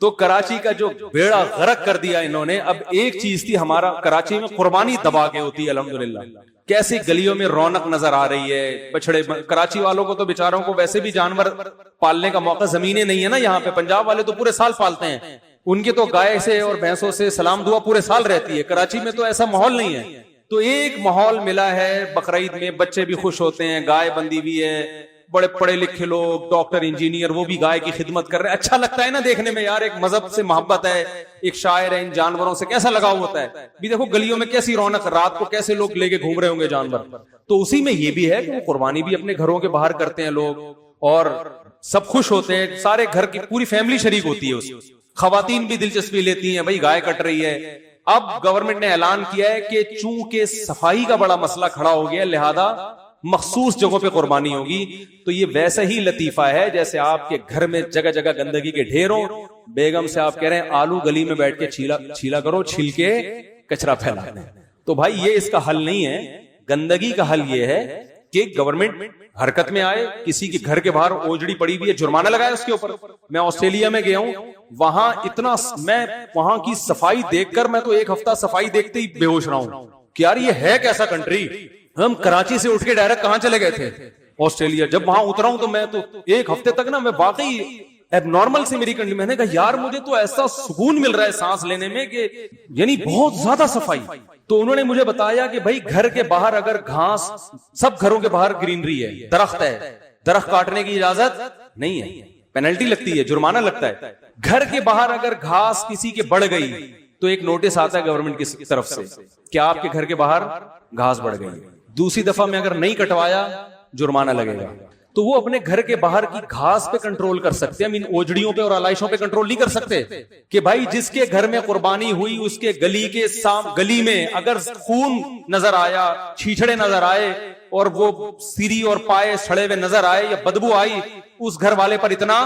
تو کراچی کا جو بیڑا غرق کر دیا انہوں نے. اب ایک چیز تھی ہمارا کراچی میں قربانی دبا کے ہوتی ہے الحمدللہ. کیسی گلیوں میں رونق نظر آ رہی ہے. بچڑے کراچی والوں کو تو بیچاروں کو ویسے بھی جانور پالنے کا موقع زمینیں نہیں ہے نا یہاں پہ. پنجاب والے تو پورے سال پالتے ہیں, ان کے تو گائے سے اور بھینسوں سے سلام دعا پورے سال رہتی ہے. کراچی میں تو ایسا ماحول نہیں ہے. تو ایک ماحول ملا ہے بقرعید میں, بچے بھی خوش ہوتے ہیں, گائے بندی بھی ہے, بڑے پڑھے لکھے لوگ ڈاکٹر انجینئر وہ بھی گائے کی خدمت کر رہے ہیں. اچھا لگتا ہے نا دیکھنے میں یار, ایک مذہب سے محبت ہے, ایک شاعر ہے, ان جانوروں سے کیسا لگاؤ ہوتا ہے. بھی دیکھو گلیوں میں کیسی رونق, رات کو کیسے لوگ لے کے گھوم رہے ہوں گے جانور. تو اسی میں یہ بھی ہے کہ وہ قربانی بھی اپنے گھروں کے باہر کرتے ہیں لوگ, اور سب خوش ہوتے ہیں, سارے گھر کی پوری فیملی شریک ہوتی ہے اس. خواتین بھی دلچسپی لیتی ہیں, بھائی گائے کٹ رہی ہے. اب گورنمنٹ نے اعلان کیا ہے کہ چونکہ صفائی کا بڑا مسئلہ کھڑا ہو گیا لہذا مخصوص جگہوں پہ قربانی ہوگی. تو یہ ویسا ہی لطیفہ ہے جیسے آپ کے گھر میں جگہ جگہ گندگی کے ڈھیروں, بیگم سے آپ کہہ رہے ہیں آلو گلی میں بیٹھ کے چھیلا کرو, چھیل کے کچرا پھیلا. تو بھائی یہ اس کا حل نہیں ہے. گندگی کا حل یہ ہے کہ گورنمنٹ حرکت میں آئے, کسی کے گھر کے باہر اوجڑی پڑی ہوئی ہے جرمانہ لگائے اس کے اوپر. میں آسٹریلیا میں گیا ہوں, وہاں اتنا میں وہاں کی صفائی دیکھ کر میں تو ایک ہفتہ صفائی دیکھتے ہی بے ہوش رہا ہوں کہ یار یہ ہے کیسا کنٹری. ہم کراچی سے اٹھ کے ڈائریکٹ کہاں چلے گئے تھے آسٹریلیا. جب وہاں اترا ہوں تو میں تو ایک ہفتے تک نا میں واقعی اب نارمل سے میری کنڈی, میں نے کہا یار مجھے تو ایسا سکون مل رہا ہے سانس لینے میں کہ یعنی بہت زیادہ صفائی. تو انہوں نے مجھے بتایا کہ بھائی گھر کے باہر اگر گھاس, سب گھروں کے باہر گرینری ہے, درخت ہے, درخت کاٹنے کی اجازت نہیں ہے, پینلٹی لگتی ہے, جرمانہ لگتا ہے. گھر کے باہر اگر گھاس کسی کے بڑھ گئی تو ایک نوٹس آتا ہے گورنمنٹ کی طرف سے کہ آپ کے گھر کے باہر گھاس بڑھ گئی. دوسری دفعہ میں اگر نہیں کٹوایا جرمانہ لگے گا. تو وہ اپنے گھر کے باہر کی گھاس پہ کنٹرول کر سکتے ہیں، ہم ان اوجڑیوں پہ اور علائشوں پہ کنٹرول نہیں کر سکتے کہ بھائی جس کے گھر میں قربانی ہوئی اس کے گلی میں اگر خون نظر آیا، چھیچڑے نظر آئے اور وہ سری اور پائے سڑے ہوئے نظر آئے یا بدبو آئی، اس گھر والے پر اتنا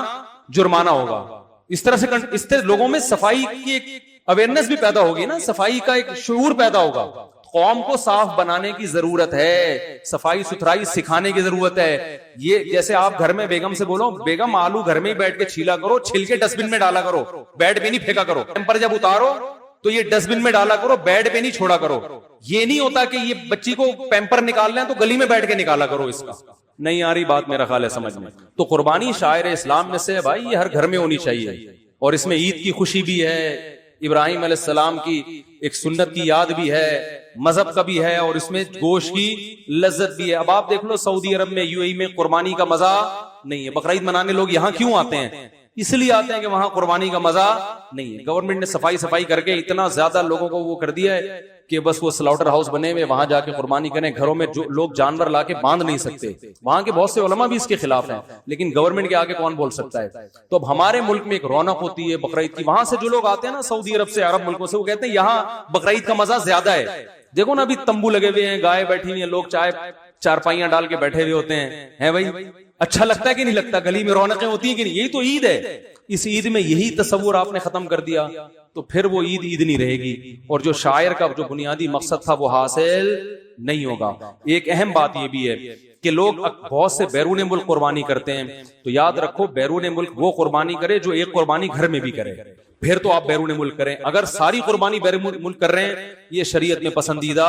جرمانہ ہوگا. اس طرح لوگوں میں صفائی کی ایک اویئرنیس بھی پیدا ہوگی نا، صفائی کا ایک شعور پیدا ہوگا. قوم کو صاف بنانے کی ضرورت ہے، صفائی ستھرائی سکھانے کی ضرورت ہے. یہ جیسے آپ گھر میں بیگم سے بولو بیگم آلو گھر میں ہی بیٹھ کے چھیلا کرو، چھل کے ڈسٹ بن میں ڈالا کرو، بیڈ پہ نہیں پھینکا کرو. پر جب اتارو تو یہ ڈسٹ بن میں ڈالا کرو، بیڈ پہ نہیں چھوڑا کرو. یہ نہیں ہوتا کہ یہ بچی کو پیمپر نکال لیں تو گلی میں بیٹھ کے نکالا کرو. اس کا نہیں آ رہی بات میرا خیال ہے سمجھ میں. تو قربانی شاعر اسلام میں سے ہے بھائی، یہ ہر گھر میں ہونی چاہیے. اور اس میں عید کی خوشی بھی ہے، ابراہیم علیہ السلام کی ایک سنت کی یاد بھی ہے، مذہب کا بھی ہے، اور اس میں گوشت کی لذت بھی ہے. اب آپ دیکھ لو سعودی عرب میں، UAE میں قربانی کا مزہ نہیں ہے. بقرعید منانے لوگ یہاں کیوں آتے ہیں؟ اس لیے آتے ہیں کہ وہاں قربانی کا مزہ نہیں ہے. گورنمنٹ نے صفائی کر کے اتنا زیادہ لوگوں کو وہ کر دیا ہے کہ بس وہ سلاؤٹر ہاؤس بنے ہوئے، وہاں جا کے قربانی کریں. گھروں میں جو لوگ جانور لا کے باندھ نہیں سکتے، وہاں کے بہت سے علماء بھی اس کے خلاف ہیں، لیکن گورنمنٹ کے آگے کون بول سکتا ہے؟ تو اب ہمارے ملک میں ایک رونق ہوتی ہے بقرعید کی. وہاں سے جو لوگ آتے ہیں نا سعودی عرب سے، عرب ملکوں سے، وہ کہتے ہیں یہاں بقرعید کا مزہ زیادہ ہے. دیکھو نا ابھی تمبو لگے ہوئے ہیں، گائے بیٹھی ہوئی ہیں، لوگ چارپائیاں ڈال کے بیٹھے ہوئے ہوتے ہیں بھائی. اچھا لگتا ہے کہ نہیں لگتا؟ گلی میں رونقیں ہوتی ہیں کہ نہیں؟ یہی تو عید ہے. اس عید میں یہی تصور آپ نے ختم کر دیا تو پھر وہ عید نہیں رہے گی، اور جو شاعر کا جو بنیادی مقصد تھا وہ حاصل نہیں ہوگا. ایک اہم بات یہ بھی ہے کہ لوگ بہت سے بیرون ملک قربانی کرتے ہیں، تو یاد رکھو بیرون ملک وہ قربانی کرے جو ایک قربانی گھر میں بھی کرے، پھر تو آپ بیرون ملک کریں. اگر ساری قربانی بیرون ملک کر رہے ہیں، یہ شریعت میں پسندیدہ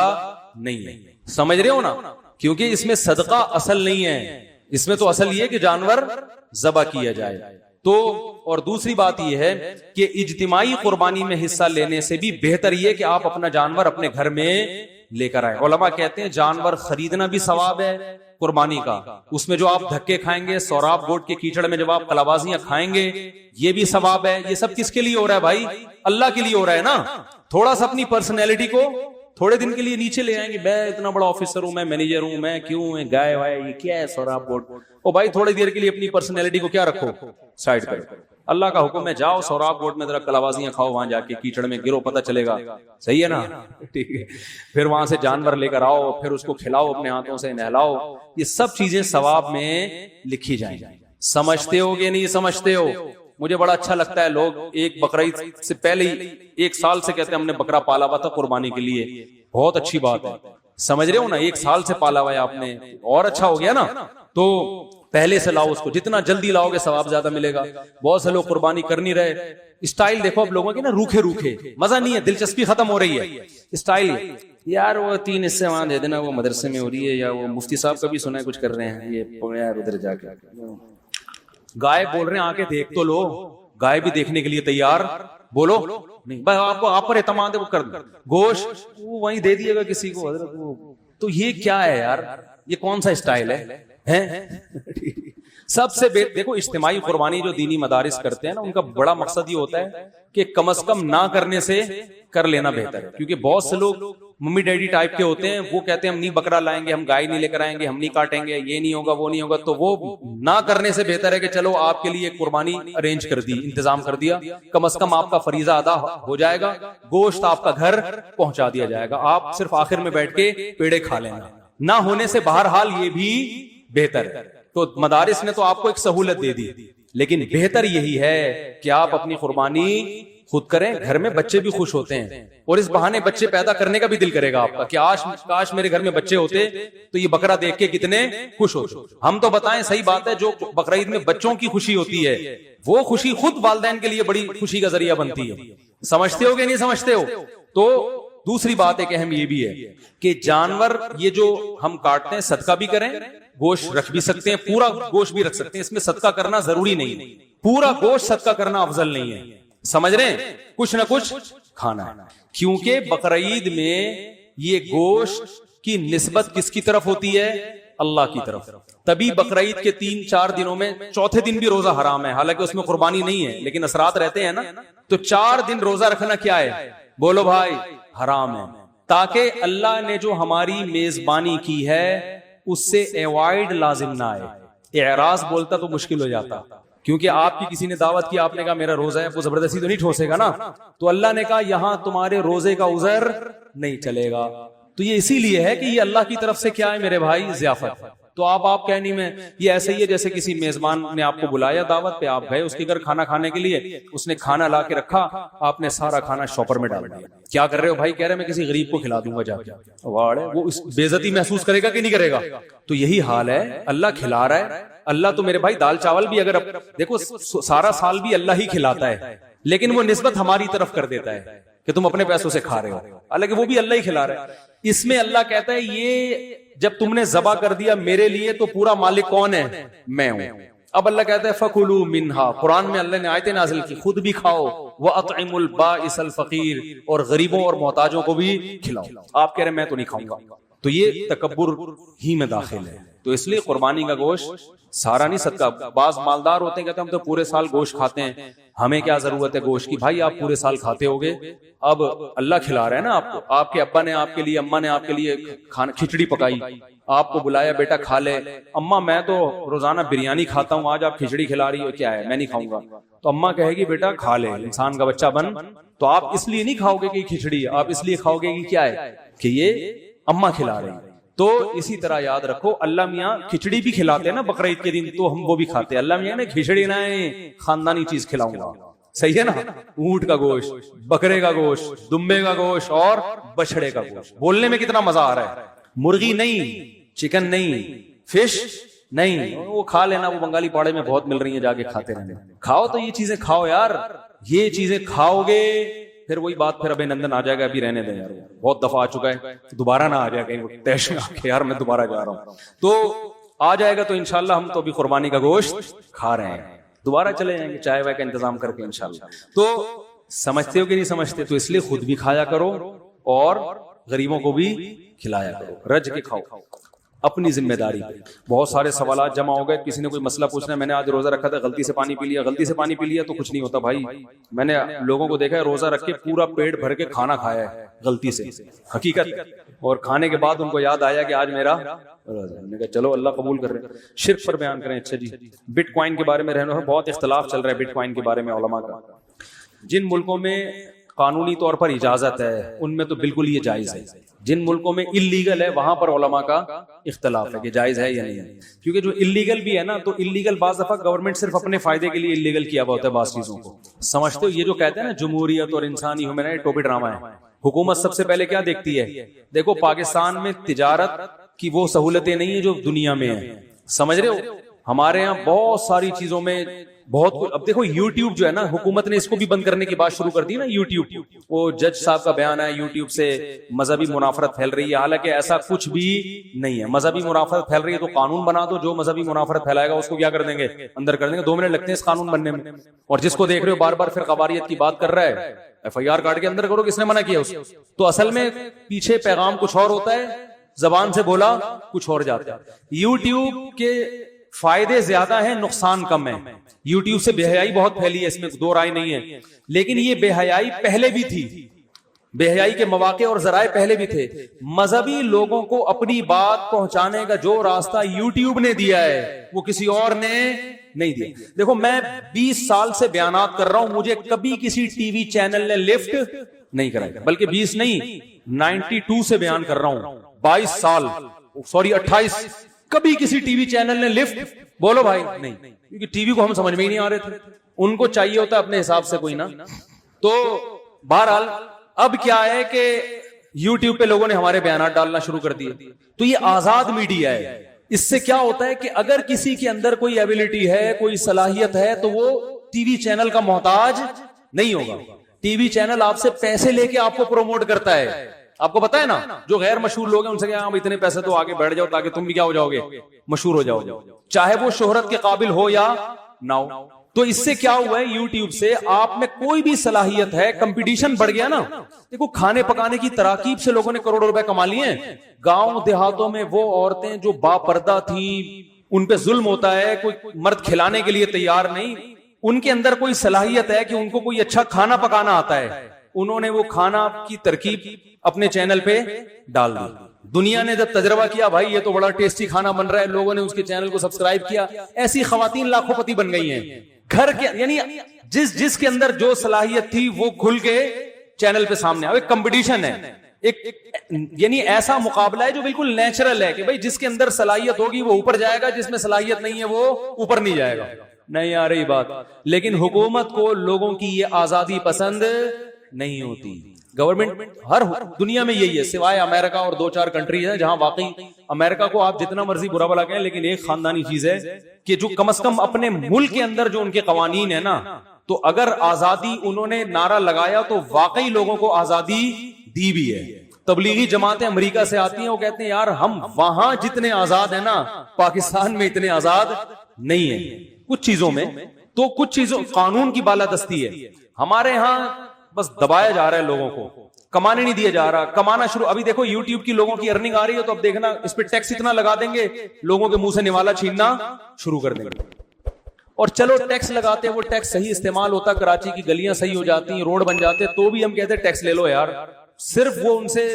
نہیں ہے. سمجھ رہے ہو نا؟ کیونکہ اس میں صدقہ اصل نہیں ہے، اس میں تو اصل یہ کہ جانور ذبح کیا جائے. تو اور دوسری بات یہ ہے کہ اجتماعی قربانی میں حصہ لینے سے بھی بہتر یہ کہ آپ اپنا جانور اپنے گھر میں لے کر آئے. علماء کہتے ہیں جانور خریدنا بھی ثواب ہے قربانی کا، اس میں جو آپ دھکے کھائیں گے، سوراب گوٹ کے کیچڑ میں جب آپ کلابازیاں کھائیں گے، یہ بھی ثواب ہے. یہ سب کس کے لیے ہو رہا ہے بھائی؟ اللہ کے لیے ہو رہا ہے نا. تھوڑا سا اپنی پرسنالٹی کو تھوڑے دن کے لیے نیچے لے آئیں گے، میں اتنا بڑا آفیسر ہوں، میں مینیجر ہوں، میں کیوں ہے گائے وائے یہ کیا ہے سوراب گوٹ. او بھائی تھوڑی دیر کے لیے اپنی پرسنالٹی کو کیا رکھو، سائڈ کرو. اللہ کا حکم ہے جاؤ سوراب گوٹ میں ذرا کلابازیاں کھاؤ، وہاں جا کے کیچڑ میں گرو، پتہ چلے گا. صحیح ہے نا؟ ٹھیک ہے. پھر وہاں سے جانور لے کر آؤ، پھر اس کو کھلاؤ، اپنے ہاتھوں سے نہلاؤ. یہ سب چیزیں ثواب میں لکھی جائیں. سمجھتے ہو کہ نہیں سمجھتے ہو؟ مجھے بڑا اچھا لگتا ہے لوگ ایک بقرعید سے پہلے ہی 1 سال سے کہتے ہیں ہم نے بکرا پالا ہوا تھا قربانی کے لیے. بہت اچھی بات ہے. سمجھ رہے ہو نا؟ 1 سال سے پالا ہوا ہے آپ نے، اور اچھا ہو گیا نا. تو پہلے سے لاؤ اس کو، جتنا جلدی لاؤ گے ثواب زیادہ ملے گا. بہت سے لوگ قربانی کر نہیں رہے. اسٹائل دیکھو اب لوگوں کے نا، روکھے مزہ نہیں ہے، دلچسپی ختم ہو رہی ہے. اسٹائل یار وہ 3 حصے وہاں دے دینا، وہ مدرسے میں ہو رہی ہے، یا وہ مفتی صاحب کا بھی سنا ہے کچھ کر رہے ہیں، یہ یار ادھر جا کے گائے بول رہے ہیں آ کے دیکھ تو لو. گائے بھی دیکھنے کے لیے تیار بولو نہیں بھائی، آپ پر اعتماد ہے وہ کر دو. گوشت وہ وہیں دے دیے گا کسی کو حضرت. وہ تو یہ کیا ہے یار؟ یہ کون سا اسٹائل ہے؟ سب سے دیکھو اجتماعی قربانی جو دینی مدارس کرتے ہیں نا، ان کا بڑا مقصد یہ ہوتا ہے کہ کم از کم نہ کرنے سے کر لینا بہتر ہے. کیونکہ بہت سے لوگ ممی ڈیڈی ٹائپ کے ہوتے ہیں، وہ کہتے ہیں ہم نہیں بکرا لائیں گے، ہم گائے نہیں لے کر آئیں گے، ہم نہیں کاٹیں گے، یہ نہیں ہوگا وہ نہیں ہوگا. تو وہ نہ کرنے سے بہتر ہے کہ چلو آپ کے لیے قربانی ارینج کر دی، انتظام کر دیا، کم از کم آپ کا فریضہ ادا ہو جائے گا، گوشت آپ کا گھر پہنچا دیا جائے گا، آپ صرف آخر میں بیٹھ کے پیڑے کھا لینا. نہ ہونے سے بہرحال یہ بھی بہتر ہے. تو مدارس نے تو آپ کو ایک سہولت دے دی، لیکن بہتر یہی ہے کہ آپ اپنی قربانی خود کریں. گھر میں بچے بھی خوش ہوتے ہیں، اور اس بہانے بچے پیدا کرنے کا بھی دل کرے گا آپ کا کہ کاش میرے گھر میں بچے ہوتے تو یہ بکرا دیکھ کے کتنے خوش ہوتے. ہم تو بتائیں صحیح بات ہے، جو بقرعید میں بچوں کی خوشی ہوتی ہے وہ خوشی خود والدین کے لیے بڑی خوشی کا ذریعہ بنتی ہے. سمجھتے ہو کہ نہیں سمجھتے ہو؟ تو دوسری بات ایک اہم یہ بھی ہے کہ جانور یہ جو ہم کاٹتے ہیں صدقہ بھی کریں، گوشت رکھ بھی سکتے ہیں، پورا گوشت بھی رکھ سکتے ہیں. اس میں صدقہ کرنا ضروری نہیں، پورا گوشت صدقہ کرنا افضل نہیں ہے. سمجھ رہے ہیں؟ کچھ نہ کچھ کھانا ہے، کیونکہ بقرعید میں یہ گوشت کی نسبت کس کی طرف ہوتی ہے؟ اللہ کی طرف. تبھی بقرعید کے 3-4 دنوں میں چوتھے دن بھی روزہ حرام ہے، حالانکہ اس میں قربانی نہیں ہے لیکن اثرات رہتے ہیں نا. تو 4 دن روزہ رکھنا کیا ہے؟ بولو بھائی حرام ہے، تاکہ اللہ نے جو ہماری میزبانی کی ہے اس سے ایوائڈ لازم نہ آئے. اعراض بولتا تو مشکل ہو جاتا، کیونکہ آپ کی کسی نے دعوت کی، آپ نے کہا میرا روزہ ہے، وہ زبردستی تو نہیں ٹھوسے گا نا، تو اللہ نے کہا یہاں تمہارے روزے کا عذر نہیں چلے گا. تو یہ اسی لیے ہے کہ یہ اللہ کی طرف سے کیا ہے میرے بھائی، ضیافت. تو آپ کہنی میں یہ ایسے ہی ہے جیسے کسی میزبان نے آپ کو بلایا دعوت پہ، آپ گئے اس کے گھر کھانا کھانے کے لیے، اس نے کھانا لا کے رکھا، آپ نے سارا کھانا شاپر میں ڈال دیا. کیا کر رہے ہو بھائی؟ کہہ رہے میں کسی غریب کو کھلا دوں گا جا کے. وہ اس بے عزتی محسوس کرے گا کہ نہیں کرے گا؟ تو یہی حال ہے، اللہ کھلا رہا ہے. اللہ تو میرے بھائی دال چاول بھی اگر دیکھو سارا سال بھی اللہ ہی کھلاتا ہے، لیکن وہ نسبت ہماری طرف کر دیتا ہے کہ تم اپنے پیسوں سے کھا رہے ہو، حالانکہ وہ بھی اللہ ہی کھلا رہا ہے. اس میں اللہ کہتا ہے یہ جب تم نے ذبح کر دیا میرے لیے تو پورا مالک کون ہے؟ میں ہوں. اب اللہ کہتا ہے فَكُلُوا مِنْهَا، قرآن میں اللہ نے آیتیں نازل کی، خود بھی کھاؤ، وَأَطْعِمُوا الْبَائِسَ الْفَقِيرَ، اور غریبوں اور محتاجوں کو بھی کھلاؤ. آپ کہہ رہے ہیں میں تو نہیں کھاؤں گا، تو یہ تکبر ہی میں داخل ہے. تو اس لیے قربانی کا گوشت سارا نہیں صدقہ. بعض مالدار ہوتے ہیں کہتے ہیں ہم تو پورے سال گوشت کھاتے ہیں، ہمیں کیا ضرورت ہے گوشت کی؟ بھائی آپ پورے سال کھاتے ہوگے، اب اللہ کھلا رہا ہے نا آپ کو. آپ کے ابا نے آپ کے لیے، اماں نے آپ کے لیے کھچڑی پکائی، آپ کو بلایا بیٹا کھا لے. اماں میں تو روزانہ بریانی کھاتا ہوں، آج آپ کھچڑی کھلا رہی ہو، کیا ہے میں نہیں کھاؤں گا. تو اماں کہے گی بیٹا کھا لے، انسان کا بچہ بن. تو آپ اس لیے نہیں کھاؤ گے کہ کھچڑی، آپ اس لیے کھاؤ گے کہ کیا ہے کہ یہ اماں کھلا رہی ہے. تو اسی طرح یاد رکھو اللہ میاں کھچڑی بھی کھلاتے ہیں نا بقرعید کے دن، تو ہم وہ بھی کھاتے ہیں. اللہ میاں نے کھچڑی نہ خاندانی چیز کھلاؤں گا، صحیح ہے نا؟ اونٹ کا گوشت، بکرے کا گوشت، دمبے کا گوشت اور بچڑے کا گوشت. بولنے میں کتنا مزہ آ رہا ہے. مرغی نہیں، چکن نہیں، فش نہیں، وہ کھا لینا، وہ بنگالی پاڑے میں بہت مل رہی ہیں، جا کے کھاتے رہنا. کھاؤ تو یہ چیزیں کھاؤ یار، یہ چیزیں کھاؤ گے پھر وہی بات، پھر ابھی نندن آ جائے گا، ابھی رہنے دیں یار، بہت دفعہ آ چکا ہے، دوبارہ نہ آ جائے کہیں تیش میں آ کے یار میں دوبارہ جا رہا ہوں. تو آ جائے گا تو انشاءاللہ ہم تو ابھی قربانی کا گوشت کھا رہے ہیں، دوبارہ چلے جائیں گے چائے وائے کا انتظام کر کے انشاءاللہ. تو سمجھتے ہو کہ نہیں سمجھتے؟ تو اس لیے خود بھی کھایا کرو اور غریبوں کو بھی کھلایا کرو، رج کے کھاؤ اپنی ذمہ داری پہ. بہت سارے سوالات جمع ہو گئے، کسی نے کوئی مسئلہ پوچھنا ہے، میں نے آج روزہ رکھا تھا غلطی سے پانی پی لیا، غلطی سے پانی پی لیا تو کچھ نہیں ہوتا بھائی. میں نے لوگوں کو دیکھا ہے روزہ رکھ کے پورا پیٹ بھر کے کھانا کھایا ہے غلطی سے، حقیقت، اور کھانے کے بعد ان کو یاد آیا کہ آج میرا روزہ. میں نے کہا چلو اللہ قبول کر رہے ہیں. شرک پر بیان کریں. اچھا جی، بٹ کوائن کے بارے میں رہنا ہے، بہت اختلاف چل رہا ہے بٹ کوائن کے بارے میں علماء کا. جن ملکوں میں قانونی طور پر اجازت ہے ان میں تو بالکل یہ جائز ہے، جن ملکوں میں اللیگل ہے وہاں پر علماء کا اختلاف ہے کہ جائز ہے یا نہیں ہے. کیونکہ جو اللیگل بھی ہے نا، تو اللیگل بعض دفعہ گورنمنٹ صرف اپنے فائدے کے لیے اللیگل کیا ہوا ہوتا ہے بعض چیزوں کو. سمجھتے ہو یہ جو کہتے ہیں نا جمہوریت اور انسانی ہیومن ٹوپی ڈرامہ ہے. حکومت سب سے پہلے کیا دیکھتی ہے؟ دیکھو پاکستان میں تجارت کی وہ سہولتیں نہیں ہیں جو دنیا میں ہیں، سمجھ رہے ہو؟ ہمارے یہاں بہت ساری چیزوں میں بہت کچھ. اب دیکھو یوٹیوب جو ہے نا، حکومت نے اس کو بھی بند کرنے کی بات شروع کر دی نا. یوٹیوب، وہ جج صاحب کا بیان ہے یوٹیوب سے مذہبی منافرت پھیل رہی ہے، حالانکہ ایسا کچھ بھی نہیں ہے. مذہبی منافرت پھیل رہی ہے تو قانون بنا دو، جو مذہبی منافرت پھیلائے گا اس کو کیا کر دیں گے؟ اندر کر دیں گے. 2 منٹ لگتے ہیں اس قانون بننے میں. اور جس کو دیکھ رہے ہو بار بار پھر قواریت کی بات کر رہا ہے، FIR کاٹ کے اندر کرو، کس نے منع کیا اس کو؟ تو اصل میں پیچھے پیغام کچھ اور ہوتا ہے، زبان سے بولا کچھ اور جاتا ہے. یوٹیوب کے فائدے زیادہ ہیں، نقصان کم ہے. یوٹیوب سے بے حیائی بہت پھیلی ہے، اس میں 2 رائے نہیں ہے، لیکن یہ بے حیائی پہلے بھی تھی، بے حیائی کے مواقع اور ذرائع پہلے بھی تھے. مذہبی لوگوں کو اپنی بات پہنچانے کا جو راستہ یوٹیوب نے دیا ہے وہ کسی اور نے نہیں دیا. دیکھو میں 20 سال سے بیانات کر رہا ہوں، مجھے کبھی کسی ٹی وی چینل نے لفٹ نہیں کرائی، بلکہ 20 نہیں 92 سے بیان کر رہا ہوں، 22 سال، سوری 28. کبھی کسی ٹی وی چینل نے لفٹ، بولو بھائی، نہیں، کیونکہ ٹی وی کو ہم سمجھ میں ہی نہیں آ رہے تھے، ان کو چاہیے ہوتا اپنے حساب سے کوئی نا. تو بہرحال اب کیا ہے کہ یوٹیوب پہ لوگوں نے ہمارے بیانات ڈالنا شروع کر دیے. تو یہ آزاد میڈیا ہے. اس سے کیا ہوتا ہے کہ اگر کسی کے اندر کوئی ایبلٹی ہے، کوئی صلاحیت ہے، تو وہ ٹی وی چینل کا محتاج نہیں ہوگا. ٹی وی چینل آپ سے پیسے لے کے آپ کو پروموٹ کرتا ہے. آپ کو پتا ہے نا، جو غیر مشہور لوگ ہیں ان سے کہا اتنے پیسے تو آگے بیٹھ جاؤ تاکہ تم بھی کیا ہو جاؤ گے، مشہور ہو جاؤ گے، چاہے وہ شہرت کے قابل ہو یا نہ ہو. تو اس سے کیا ہوا ہے، یوٹیوب سے آپ میں کوئی بھی صلاحیت ہے، کمپٹیشن بڑھ گیا نا. دیکھو کھانے پکانے کی تراکیب سے لوگوں نے کروڑوں روپے کما لیے ہیں. گاؤں دیہاتوں میں وہ عورتیں جو با پردہ تھیں، ان پہ ظلم ہوتا ہے، کوئی مرد کھلانے کے لیے تیار نہیں، ان کے اندر کوئی صلاحیت ہے کہ ان کو کوئی اچھا کھانا پکانا آتا ہے، انہوں نے وہ کھانا کی ترکیب اپنے چینل پہ ڈال دی. دنیا نے جب تجربہ کیا بھائی یہ تو بڑا ٹیسٹی کھانا بن رہا ہے, لوگوں نے اس کے چینل کو سبسکرائب کیا, ایسی خواتین لاکھوں پتی بن گئی ہیں گھر کے, یعنی جس کے اندر جو صلاحیت تھی وہ کھل کے چینل پہ سامنے آئے. کمپٹیشن ہے, یعنی ایسا مقابلہ ہے جو بالکل نیچرل ہے کہ بھائی جس کے اندر صلاحیت ہوگی وہ اوپر جائے گا, جس میں صلاحیت نہیں ہے وہ اوپر نہیں جائے گا. نہیں آ رہی بات. لیکن حکومت کو لوگوں کی یہ آزادی پسند نہیں ہوتی. گورنمنٹ ہر دنیا میں یہی ہے, سوائے امریکہ اور 2-4 کنٹری ہیں جہاں واقعی امریکہ کو آپ جتنا مرضی برا بلا کہیں, لیکن ایک خاندانی چیز ہے کہ جو کم از کم اپنے ملک کے اندر جو ان کے قوانین ہیں نا, تو اگر آزادی انہوں نے نعرہ لگایا تو واقعی لوگوں کو آزادی دی بھی ہے. تبلیغی جماعتیں امریکہ سے آتی ہیں, وہ کہتے ہیں یار ہم وہاں جتنے آزاد ہیں نا پاکستان میں اتنے آزاد نہیں ہیں کچھ چیزوں میں, تو کچھ چیزوں قانون کی بالادستی ہے. ہمارے ہاں بس دبایا جا رہا ہے لوگوں کو, کمانے نہیں دیا جا رہا. کمانا شروع, ابھی دیکھو یوٹیوب کی لوگوں کی ارننگ آ رہی ہے تو اب دیکھنا اس پہ ٹیکس اتنا لگا دیں گے لوگوں کے منہ سے نوالا چھیننا شروع کر دیں گے. اور چلو ٹیکس لگاتے, وہ ٹیکس صحیح استعمال ہوتا, کراچی کی گلیاں صحیح ہو جاتی, روڈ بن جاتے, تو بھی ہم کہتے ٹیکس لے لو یار. صرف وہ ان سے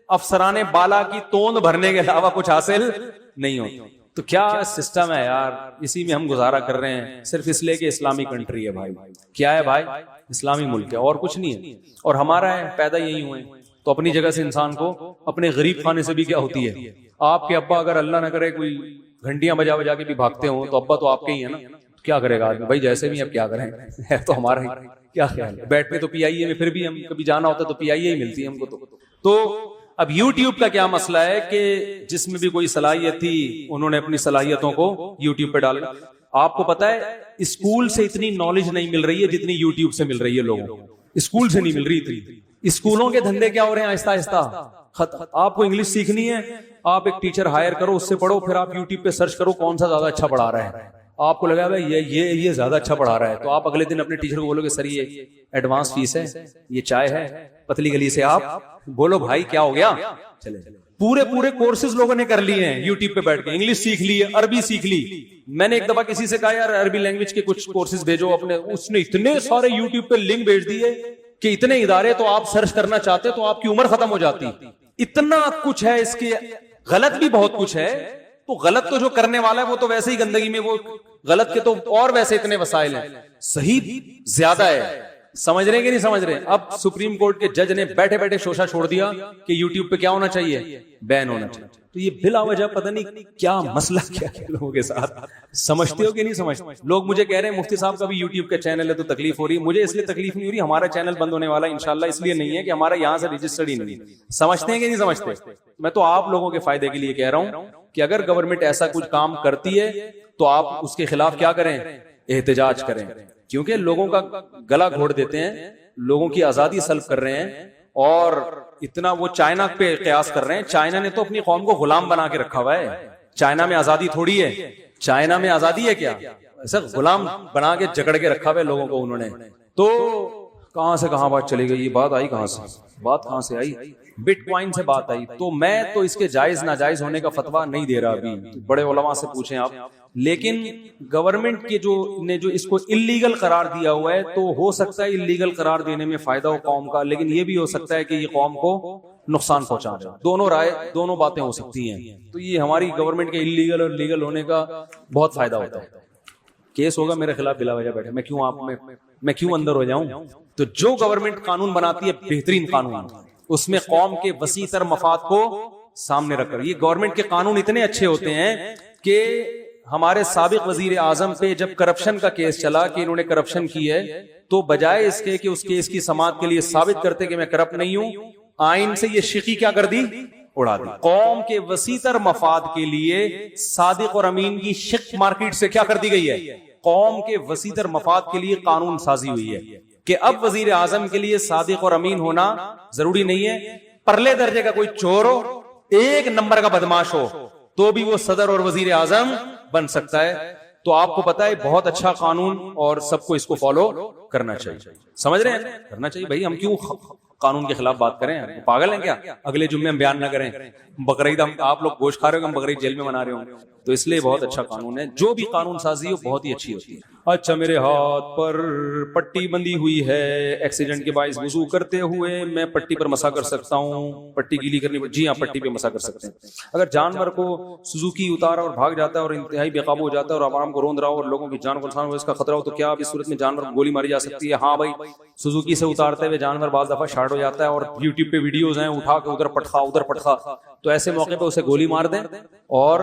افسرانے بالا کی توند بھرنے کے علاوہ کچھ حاصل نہیں ہوتا. تو کیا سسٹم ہے یار, اسی میں ہم گزارا کر رہے ہیں صرف اس لیے کہ اسلامی کنٹری ہے بھائی. کیا ہے بھائی, اسلامی ملک ہے اور کچھ نہیں ہے, اور ہمارا ہے پیدا یہی ہوئے. تو اپنی جگہ سے انسان کو اپنے غریب خانے سے بھی کیا ہوتی ہے. آپ کے ابا اگر اللہ نہ کرے کوئی گھنٹیاں بجا بجا کے بھی بھاگتے ہوں تو ابا تو آپ کے ہی ہے نا, کیا کرے گا آدمی بھائی جیسے بھی. اب کیا کریں, ہے تو ہمارا ہی. کیا خیال ہے, بیٹھ پہ تو پی آئی اے میں پھر بھی ہم کبھی جانا ہوتا تو پی آئی اے ہی ملتی ہے ہم کو. تو اب یوٹیوب کا کیا مسئلہ ہے کہ جس میں بھی کوئی صلاحیت تھی انہوں نے اپنی صلاحیتوں کو یوٹیوب پہ ڈالا. آپ کو پتا ہے اسکول سے اتنی نالج نہیں مل رہی ہے جتنی یوٹیوب سے مل رہی ہے لوگوں کو. اسکول سے نہیں مل رہی تھی. اسکولوں کے دھندے کیا ہو رہے ہیں آہستہ آہستہ. آپ کو انگلش سیکھنی ہے, آپ ایک ٹیچر ہائر کرو, اس سے پڑھو, پھر آپ یوٹیوب پہ سرچ کرو کون سا زیادہ اچھا پڑھا رہا ہے. آپ کو لگا بھائی یہ زیادہ اچھا پڑھا رہا ہے, تو آپ اگلے دن اپنے ٹیچر کو بولو گے سر یہ ایڈوانس فیس ہے, یہ چائے ہے پتلی گلی سے, آپ بولو بھائی کیا ہو گیا. چلے پورے کورسز لوگوں نے کر لیے ہیں یوٹیوب پہ بیٹھ کے, انگلش سیکھ لی, عربی سیکھ لی. میں نے ایک دفعہ کسی سے کہا یار عربی لینگویج کے کچھ کورسز بھیجو اپنے, اس نے اتنے سارے یوٹیوب پہ لنک بھیج دیے کہ اتنے ادارے تو آپ سرچ کرنا چاہتے تو آپ کی عمر ختم ہو جاتی. اتنا کچھ ہے اس کے, غلط بھی بہت کچھ ہے. تو غلط تو جو کرنے والا ہے وہ تو ویسے ہی گندگی میں, وہ غلط کے تو اور ویسے اتنے وسائل ہیں, صحیح زیادہ ہے. سمجھ رہے کہ نہیں سمجھ رہے. اب سپریم کورٹ کے جج نے بیٹھے بیٹھے شوشہ چھوڑ دیا کہ یوٹیوب پہ کیا ہونا چاہیے, بین ہونا چاہیے. تو یہ بلا وجہ پتہ نہیں کیا مسئلہ کیا ہے لوگوں کے ساتھ. سمجھتے ہو کہ نہیں سمجھتے. لوگ مجھے کہہ رہے ہیں مفتی صاحب کا بھی یوٹیوب کا چینل ہے تو تکلیف ہو رہی ہے. مجھے اس لیے تکلیف نہیں ہو رہی, ہمارا چینل بند ہونے والا انشاءاللہ اس لیے نہیں ہے کہ ہمارا یہاں سے رجسٹرڈ ہی نہیں. سمجھتے ہیں کہ نہیں سمجھتے. میں تو آپ لوگوں کے فائدے کے لیے کہہ رہا ہوں کہ اگر گورنمنٹ ایسا کچھ کام کرتی ہے تو آپ اس کے خلاف کیا کریں, احتجاج کریں. کیونکہ لوگوں کا گلا گھوڑ دیتے ہیں, لوگوں کی آزادی سلب کر رہے ہیں, اور اتنا وہ چائنا پہ قیاس کر رہے ہیں. چائنا نے تو اپنی قوم کو غلام بنا کے رکھا ہوا ہے. چائنا میں آزادی تھوڑی ہے, چائنا میں آزادی ہے کیا, ایسا غلام بنا کے جکڑ کے رکھا ہوا ہے لوگوں کو انہوں نے. تو کہاں سے کہاں بات چلی گئی, یہ بات آئی کہاں سے, بات کہاں سے آئی, بٹ کوائن سے بات آئی. تو میں تو اس کے جائز ناجائز ہونے کا فتویٰ نہیں دے رہا ابھی, بڑے علماء سے پوچھیں آپ. لیکن گورنمنٹ کے جو اس کو اللیگل قرار دیا ہوا ہے, تو ہو سکتا ہے اللیگل قرار دینے میں فائدہ ہو قوم کا, لیکن یہ بھی ہو سکتا ہے کہ یہ قوم کو نقصان پہنچا رہا. دونوں رائے, دونوں باتیں ہو سکتی ہیں. تو یہ ہماری گورنمنٹ کے اللیگل اور لیگل ہونے کا بہت فائدہ ہوتا ہے. کیس ہوگا میرے خلاف بلا وجہ بیٹھے, میں کیوں اندر ہو جاؤں. تو جو گورنمنٹ قانون بناتی ہے بہترین قانون, اس میں قوم کے وسیع تر مفاد کو سامنے رکھ کر. یہ گورنمنٹ کے قانون اتنے اچھے ہوتے ہیں کہ ہمارے سابق وزیر اعظم پہ جب کرپشن کا کیس چلا کہ انہوں نے کرپشن کی ہے, تو بجائے اس کے کہ اس کیس کی سماعت کے لیے ثابت کرتے کہ میں کرپٹ نہیں ہوں, آئین سے یہ شقی کیا کر دی, اڑا دی. قوم کے وسیع تر مفاد کے لیے صادق اور امین کی شق مارکیٹ سے کیا کر دی گئی ہے, قوم کے وسیع تر مفاد کے لیے قانون سازی ہوئی ہے کہ اب وزیر اعظم کے لیے صادق اور امین ہونا ضروری نہیں ہے. پرلے درجے کا کوئی چور ہو, ایک نمبر کا بدماش ہو, تو بھی وہ صدر اور وزیر اعظم بن سکتا ہے. تو آپ کو پتا ہے بہت اچھا قانون, اور سب کو اس کو فالو کرنا چاہیے. سمجھ رہے ہیں, کرنا چاہیے بھائی. ہم کیوں قانون کے خلاف بات کریں, پاگل ہیں کیا. اگلے جمعے ہم بیان نہ کریں, بقرعید آپ لوگ گوشت کھا رہے ہو, ہم بقرعید جیل میں منا رہے ہوں. تو اس لیے بہت اچھا قانون ہے. جو بھی قانون سازی ہو بہت ہی اچھی ہوتی ہے. اچھا میرے ہاتھ پر پٹی بندھی ہوئی ہے, ایکسیڈنٹ کے باعث وضو کرتے ہوئے میں پٹی پر مسا کر سکتا ہوں, پٹی گیلی کرنی پڑ, جی ہاں پٹی پہ مسا کر سکتے ہیں. اگر جانور کو سوزوکی اتارا اور بھاگ جاتا ہے اور انتہائی بے قابو ہو جاتا ہے اور عوام کو روند رہا ہو اور لوگوں کی جان کو نقصان ہو اس کا خطرہ ہو, تو کیا اب اس صورت میں جانور کو گولی ماری جا سکتی ہے؟ ہاں بھائی, سوزوکی سے اتارتے ہوئے جانور بعض دفعہ شارٹ ہو جاتا ہے اور یوٹیوب پہ ویڈیوز ہیں اٹھا کے ادھر پٹخا, تو ایسے موقع پہ اسے گولی مار دیں اور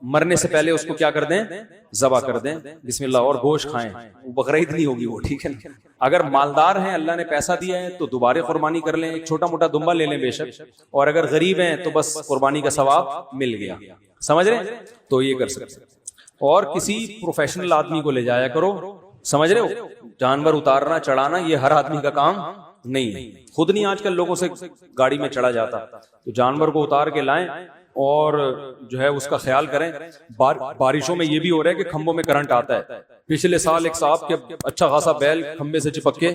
مرنے سے پہلے اس کو کیا کر دیں, ذبح کر دیں, بسم اللہ, اور گوشت کھائیں. بقرعید نہیں ہوگی وہ, ٹھیک ہے. اگر مالدار ہیں, اللہ نے پیسہ دیا ہے, تو دوبارہ قربانی کر لیں, ایک چھوٹا موٹا دمبا لے لیں بے شک, اور اگر غریب ہیں تو بس قربانی کا ثواب مل گیا. سمجھ رہے ہیں؟ تو یہ کر سکتے ہیں. اور کسی پروفیشنل آدمی کو لے جایا کرو, سمجھ رہے ہو, جانور اتارنا چڑھانا یہ ہر آدمی کا کام نہیں ہے. خود نہیں آج کل لوگوں سے گاڑی میں چڑھا جاتا, تو جانور کو اتار کے لائیں اور جو ہے اس کا خیال کریں. بارشوں میں یہ بھی ہو رہا ہے کہ کھمبوں میں کرنٹ آتا ہے. پچھلے سال ایک صاحب کے اچھا خاصا بیل کھمبے سے چپک کے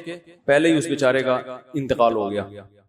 پہلے ہی اس بیچارے کا انتقال ہو گیا.